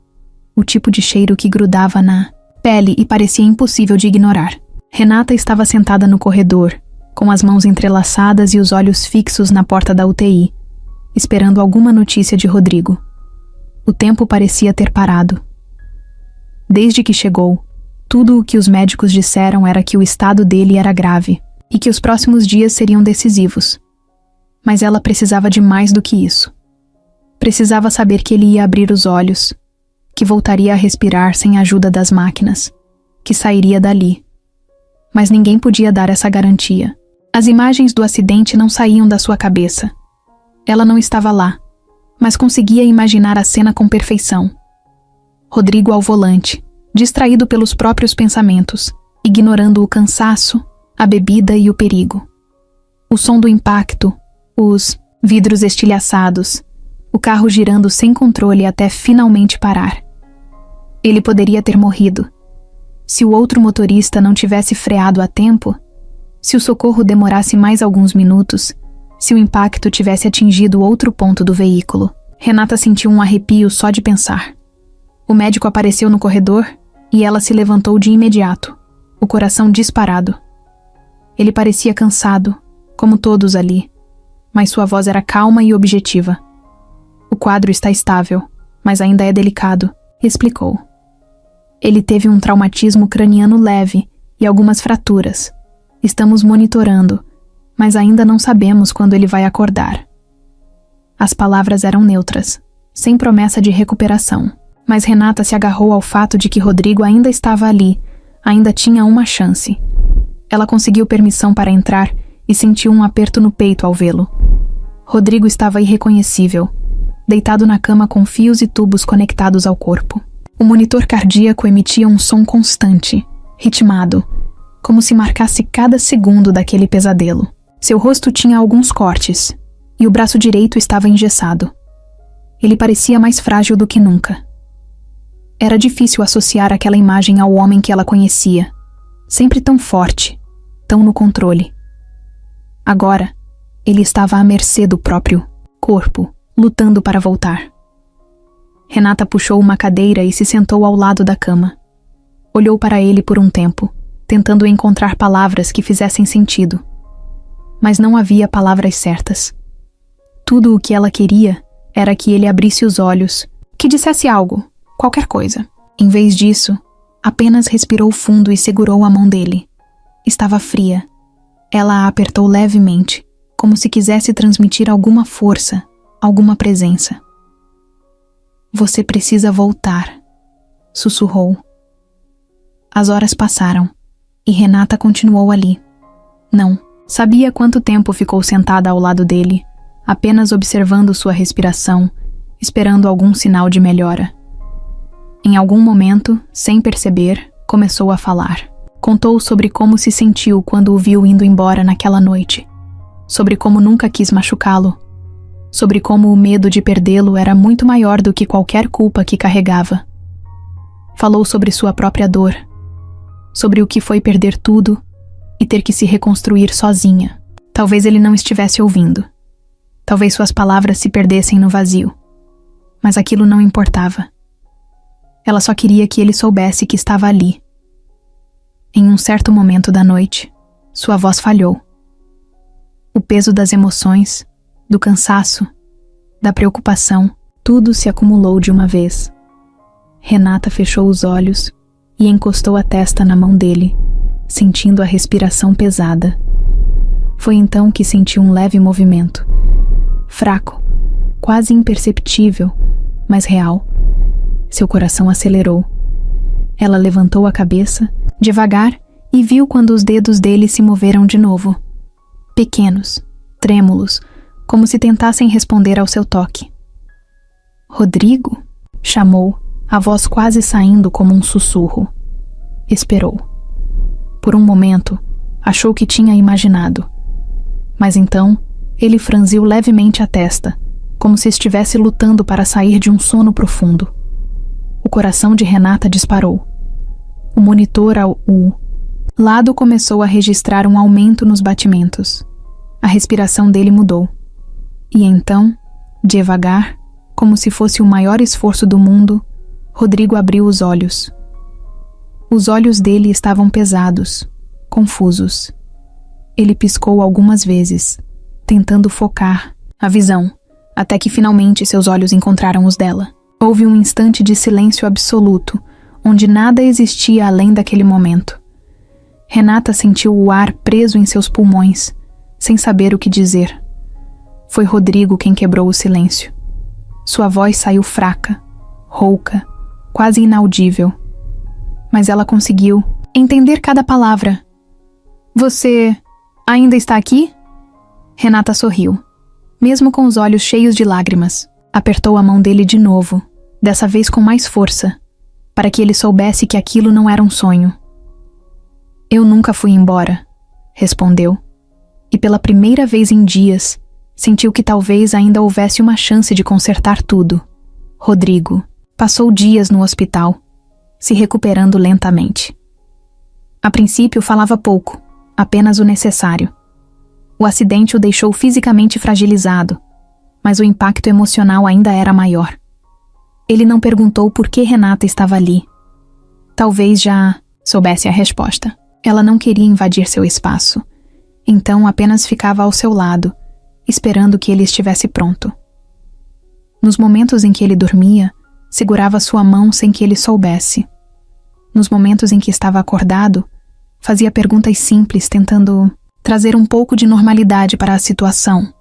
o tipo de cheiro que grudava na pele e parecia impossível de ignorar. Renata estava sentada no corredor, com as mãos entrelaçadas e os olhos fixos na porta da UTI, esperando alguma notícia de Rodrigo. O tempo parecia ter parado. Desde que chegou, tudo o que os médicos disseram era que o estado dele era grave e que os próximos dias seriam decisivos. Mas ela precisava de mais do que isso. Precisava saber que ele ia abrir os olhos, que voltaria a respirar sem a ajuda das máquinas, que sairia dali. Mas ninguém podia dar essa garantia. As imagens do acidente não saíam da sua cabeça. Ela não estava lá, mas conseguia imaginar a cena com perfeição. Rodrigo ao volante, distraído pelos próprios pensamentos, ignorando o cansaço, a bebida e o perigo. O som do impacto, os vidros estilhaçados, o carro girando sem controle até finalmente parar. Ele poderia ter morrido. Se o outro motorista não tivesse freado a tempo, se o socorro demorasse mais alguns minutos, se o impacto tivesse atingido outro ponto do veículo. Renata sentiu um arrepio só de pensar. O médico apareceu no corredor e ela se levantou de imediato, o coração disparado. Ele parecia cansado, como todos ali, mas sua voz era calma e objetiva. O quadro está estável, mas ainda é delicado, explicou. Ele teve um traumatismo craniano leve e algumas fraturas. Estamos monitorando, mas ainda não sabemos quando ele vai acordar. As palavras eram neutras, sem promessa de recuperação, mas Renata se agarrou ao fato de que Rodrigo ainda estava ali, ainda tinha uma chance. Ela conseguiu permissão para entrar e sentiu um aperto no peito ao vê-lo. Rodrigo estava irreconhecível, deitado na cama com fios e tubos conectados ao corpo. O monitor cardíaco emitia um som constante, ritmado, como se marcasse cada segundo daquele pesadelo. Seu rosto tinha alguns cortes, e o braço direito estava engessado. Ele parecia mais frágil do que nunca. Era difícil associar aquela imagem ao homem que ela conhecia, sempre tão forte, tão no controle. Agora, ele estava à mercê do próprio corpo, lutando para voltar. Renata puxou uma cadeira e se sentou ao lado da cama. Olhou para ele por um tempo, tentando encontrar palavras que fizessem sentido. Mas não havia palavras certas. Tudo o que ela queria era que ele abrisse os olhos, que dissesse algo, qualquer coisa. Em vez disso, apenas respirou fundo e segurou a mão dele. Estava fria. Ela a apertou levemente, como se quisesse transmitir alguma força, alguma presença. Você precisa voltar, sussurrou. As horas passaram, e Renata continuou ali. Não, sabia quanto tempo ficou sentada ao lado dele, apenas observando sua respiração, esperando algum sinal de melhora. Em algum momento, sem perceber, começou a falar. Contou sobre como se sentiu quando o viu indo embora naquela noite, sobre como nunca quis machucá-lo, sobre como o medo de perdê-lo era muito maior do que qualquer culpa que carregava. Falou sobre sua própria dor, sobre o que foi perder tudo e ter que se reconstruir sozinha. Talvez ele não estivesse ouvindo. Talvez suas palavras se perdessem no vazio. Mas aquilo não importava. Ela só queria que ele soubesse que estava ali. Em um certo momento da noite, sua voz falhou. O peso das emoções, do cansaço, da preocupação, tudo se acumulou de uma vez. Renata fechou os olhos e encostou a testa na mão dele, sentindo a respiração pesada. Foi então que sentiu um leve movimento. Fraco, quase imperceptível, mas real. Seu coração acelerou. Ela levantou a cabeça, devagar, e viu quando os dedos dele se moveram de novo. Pequenos, trêmulos, como se tentassem responder ao seu toque. Rodrigo? Chamou, a voz quase saindo como um sussurro. Esperou. Por um momento, achou que tinha imaginado. Mas então, ele franziu levemente a testa, como se estivesse lutando para sair de um sono profundo. O coração de Renata disparou. O monitor ao lado começou a registrar um aumento nos batimentos. A respiração dele mudou. E então, devagar, como se fosse o maior esforço do mundo, Rodrigo abriu os olhos. Os olhos dele estavam pesados, confusos. Ele piscou algumas vezes, tentando focar a visão, até que finalmente seus olhos encontraram os dela. Houve um instante de silêncio absoluto, onde nada existia além daquele momento. Renata sentiu o ar preso em seus pulmões, sem saber o que dizer. Foi Rodrigo quem quebrou o silêncio. Sua voz saiu fraca, rouca, quase inaudível. Mas ela conseguiu entender cada palavra. Você ainda está aqui? Renata sorriu, mesmo com os olhos cheios de lágrimas. Apertou a mão dele de novo, dessa vez com mais força. para que ele soubesse que aquilo não era um sonho. Eu nunca fui embora, respondeu, e pela primeira vez em dias, sentiu que talvez ainda houvesse uma chance de consertar tudo. Rodrigo passou dias no hospital, se recuperando lentamente. A princípio falava pouco, apenas o necessário. O acidente o deixou fisicamente fragilizado, mas o impacto emocional ainda era maior. Ele não perguntou por que Renata estava ali. Talvez já soubesse a resposta. Ela não queria invadir seu espaço, então apenas ficava ao seu lado, esperando que ele estivesse pronto. Nos momentos em que ele dormia, segurava sua mão sem que ele soubesse. Nos momentos em que estava acordado, fazia perguntas simples tentando trazer um pouco de normalidade para a situação.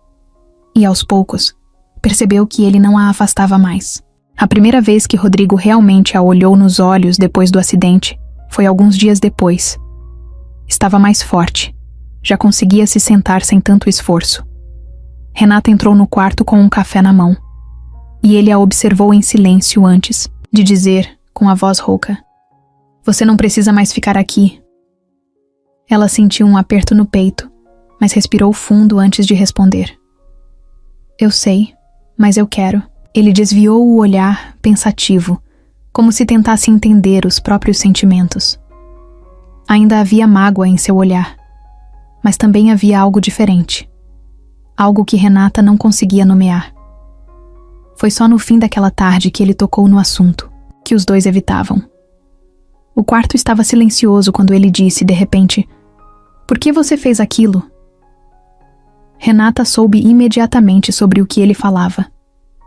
E aos poucos, percebeu que ele não a afastava mais. A primeira vez que Rodrigo realmente a olhou nos olhos depois do acidente foi alguns dias depois. Estava mais forte, já conseguia se sentar sem tanto esforço. Renata entrou no quarto com um café na mão, e ele a observou em silêncio antes de dizer, com a voz rouca: "Você não precisa mais ficar aqui." Ela sentiu um aperto no peito, mas respirou fundo antes de responder. "Eu sei, mas eu quero." Ele desviou o olhar, pensativo, como se tentasse entender os próprios sentimentos. Ainda havia mágoa em seu olhar, mas também havia algo diferente. Algo que Renata não conseguia nomear. Foi só no fim daquela tarde que ele tocou no assunto, que os dois evitavam. O quarto estava silencioso quando ele disse, de repente: "Por que você fez aquilo?" Renata soube imediatamente sobre o que ele falava.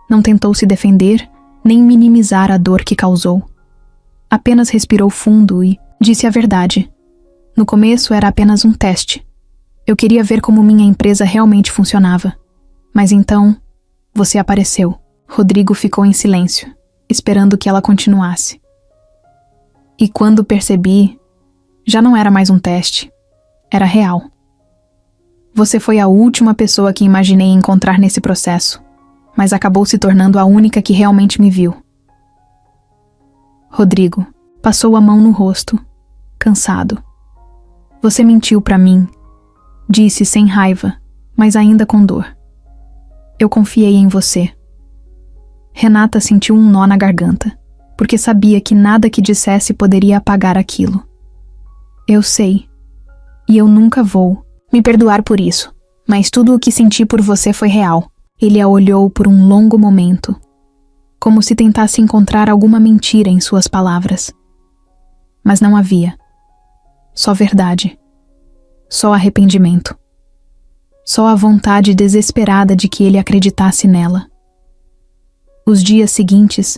Não tentou se defender, nem minimizar a dor que causou. Apenas respirou fundo e disse a verdade. No começo era apenas um teste. Eu queria ver como minha empresa realmente funcionava. Mas então, você apareceu. Rodrigo ficou em silêncio, esperando que ela continuasse. E quando percebi, já não era mais um teste. Era real. Você foi a última pessoa que imaginei encontrar nesse processo, mas acabou se tornando a única que realmente me viu. Rodrigo passou a mão no rosto, cansado. Você mentiu pra mim, disse sem raiva, mas ainda com dor. Eu confiei em você. Renata sentiu um nó na garganta, porque sabia que nada que dissesse poderia apagar aquilo. Eu sei, e eu nunca vou me perdoar por isso, mas tudo o que senti por você foi real. Ele a olhou por um longo momento, como se tentasse encontrar alguma mentira em suas palavras. Mas não havia. Só verdade. Só arrependimento. Só a vontade desesperada de que ele acreditasse nela. Os dias seguintes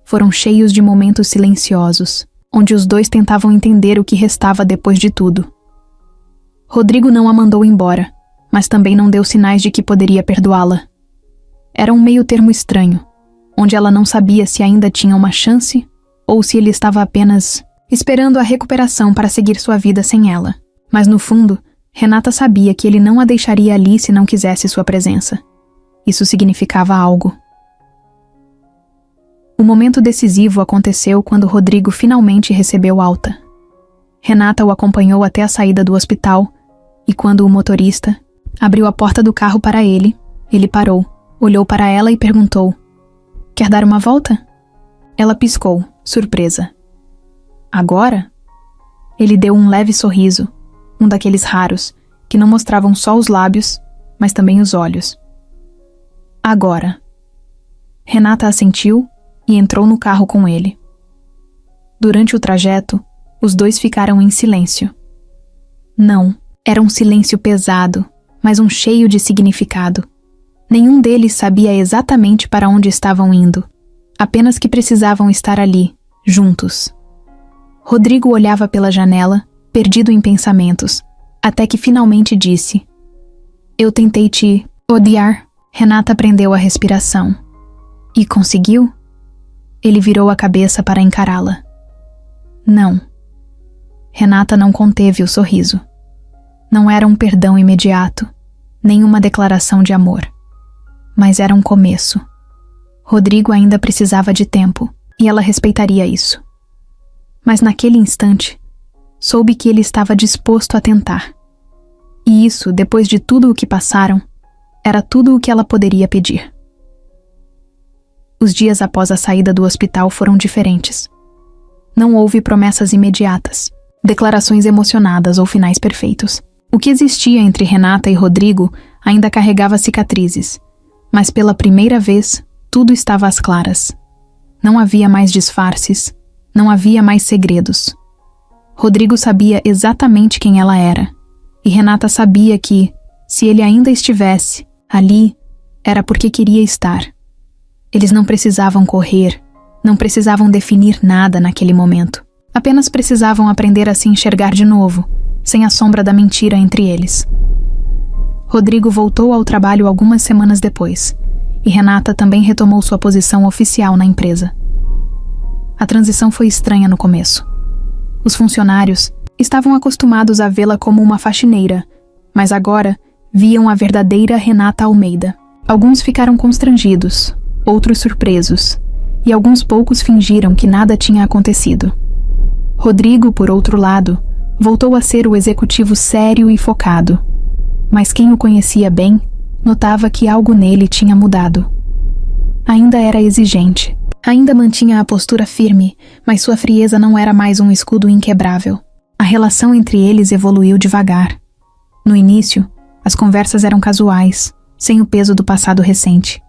foram cheios de momentos silenciosos, onde os dois tentavam entender o que restava depois de tudo. Rodrigo não a mandou embora, mas também não deu sinais de que poderia perdoá-la. Era um meio-termo estranho, onde ela não sabia se ainda tinha uma chance ou se ele estava apenas esperando a recuperação para seguir sua vida sem ela. Mas no fundo, Renata sabia que ele não a deixaria ali se não quisesse sua presença. Isso significava algo. O momento decisivo aconteceu quando Rodrigo finalmente recebeu alta. Renata o acompanhou até a saída do hospital e quando o motorista abriu a porta do carro para ele, ele parou. Olhou para ela e perguntou: "Quer dar uma volta?" Ela piscou, surpresa. "Agora?" Ele deu um leve sorriso, um daqueles raros, que não mostravam só os lábios, mas também os olhos. "Agora." Renata assentiu e entrou no carro com ele. Durante o trajeto, os dois ficaram em silêncio. Não, era um silêncio pesado, mas um cheio de significado. Nenhum deles sabia exatamente para onde estavam indo, apenas que precisavam estar ali, juntos. Rodrigo olhava pela janela, perdido em pensamentos, até que finalmente disse: "Eu tentei te odiar." Renata prendeu a respiração. "E conseguiu?" Ele virou a cabeça para encará-la. "Não." Renata não conteve o sorriso. Não era um perdão imediato, nem uma declaração de amor. Mas era um começo. Rodrigo ainda precisava de tempo, e ela respeitaria isso. Mas naquele instante, soube que ele estava disposto a tentar. E isso, depois de tudo o que passaram, era tudo o que ela poderia pedir. Os dias após a saída do hospital foram diferentes. Não houve promessas imediatas, declarações emocionadas ou finais perfeitos. O que existia entre Renata e Rodrigo ainda carregava cicatrizes, mas pela primeira vez, tudo estava às claras. Não havia mais disfarces, não havia mais segredos. Rodrigo sabia exatamente quem ela era, e Renata sabia que, se ele ainda estivesse ali, era porque queria estar. Eles não precisavam correr, não precisavam definir nada naquele momento. Apenas precisavam aprender a se enxergar de novo, sem a sombra da mentira entre eles. Rodrigo voltou ao trabalho algumas semanas depois, e Renata também retomou sua posição oficial na empresa. A transição foi estranha no começo. Os funcionários estavam acostumados a vê-la como uma faxineira, mas agora viam a verdadeira Renata Almeida. Alguns ficaram constrangidos, outros surpresos, e alguns poucos fingiram que nada tinha acontecido. Rodrigo, por outro lado, voltou a ser o executivo sério e focado, mas quem o conhecia bem notava que algo nele tinha mudado. Ainda era exigente, ainda mantinha a postura firme, mas sua frieza não era mais um escudo inquebrável. A relação entre eles evoluiu devagar. No início, as conversas eram casuais, sem o peso do passado recente.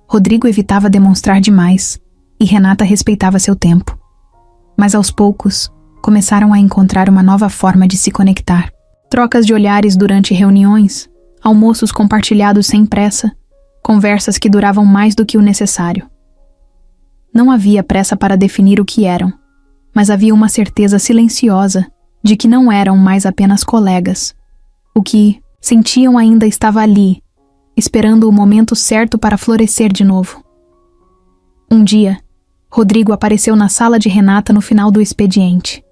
Rodrigo evitava demonstrar demais, e Renata respeitava seu tempo. Mas aos poucos, começaram a encontrar uma nova forma de se conectar. Trocas de olhares durante reuniões, almoços compartilhados sem pressa, conversas que duravam mais do que o necessário. Não havia pressa para definir o que eram, mas havia uma certeza silenciosa de que não eram mais apenas colegas. O que sentiam ainda estava ali, esperando o momento certo para florescer de novo. Um dia, Rodrigo apareceu na sala de Renata no final do expediente.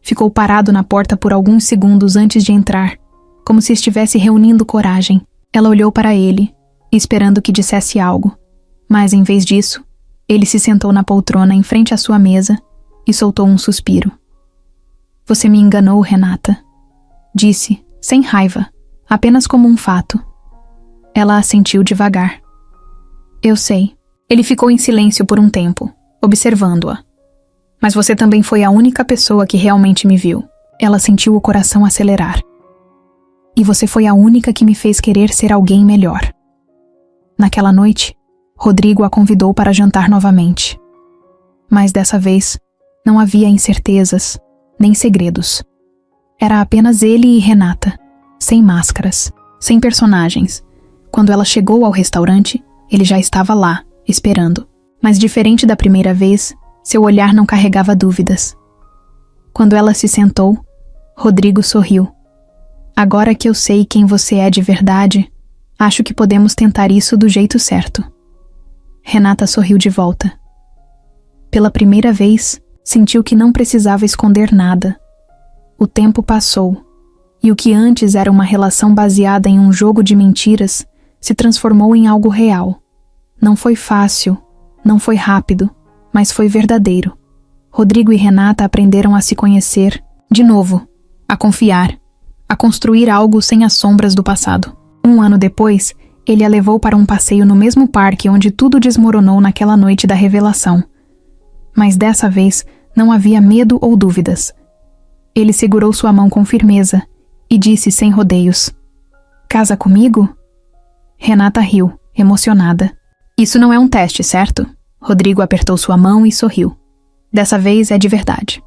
Ficou parado na porta por alguns segundos antes de entrar, como se estivesse reunindo coragem. Ela olhou para ele, esperando que dissesse algo, mas em vez disso, ele se sentou na poltrona em frente à sua mesa e soltou um suspiro. "Você me enganou, Renata", disse, sem raiva, apenas como um fato. Ela assentiu devagar. "Eu sei." Ele ficou em silêncio por um tempo, observando-a. "Mas você também foi a única pessoa que realmente me viu." Ela sentiu o coração acelerar. "E você foi a única que me fez querer ser alguém melhor." Naquela noite, Rodrigo a convidou para jantar novamente. Mas dessa vez, não havia incertezas, nem segredos. Era apenas ele e Renata, sem máscaras, sem personagens. Quando ela chegou ao restaurante, ele já estava lá, esperando. Mas diferente da primeira vez, seu olhar não carregava dúvidas. Quando ela se sentou, Rodrigo sorriu. "Agora que eu sei quem você é de verdade, acho que podemos tentar isso do jeito certo." Renata sorriu de volta. Pela primeira vez, sentiu que não precisava esconder nada. O tempo passou, e o que antes era uma relação baseada em um jogo de mentiras se transformou em algo real. Não foi fácil, não foi rápido, mas foi verdadeiro. Rodrigo e Renata aprenderam a se conhecer, de novo, a confiar, a construir algo sem as sombras do passado. Um ano depois, ele a levou para um passeio no mesmo parque onde tudo desmoronou naquela noite da revelação. Mas dessa vez, não havia medo ou dúvidas. Ele segurou sua mão com firmeza e disse sem rodeios: "Casa comigo?" Renata riu, emocionada. "Isso não é um teste, certo?" Rodrigo apertou sua mão e sorriu. "Dessa vez é de verdade."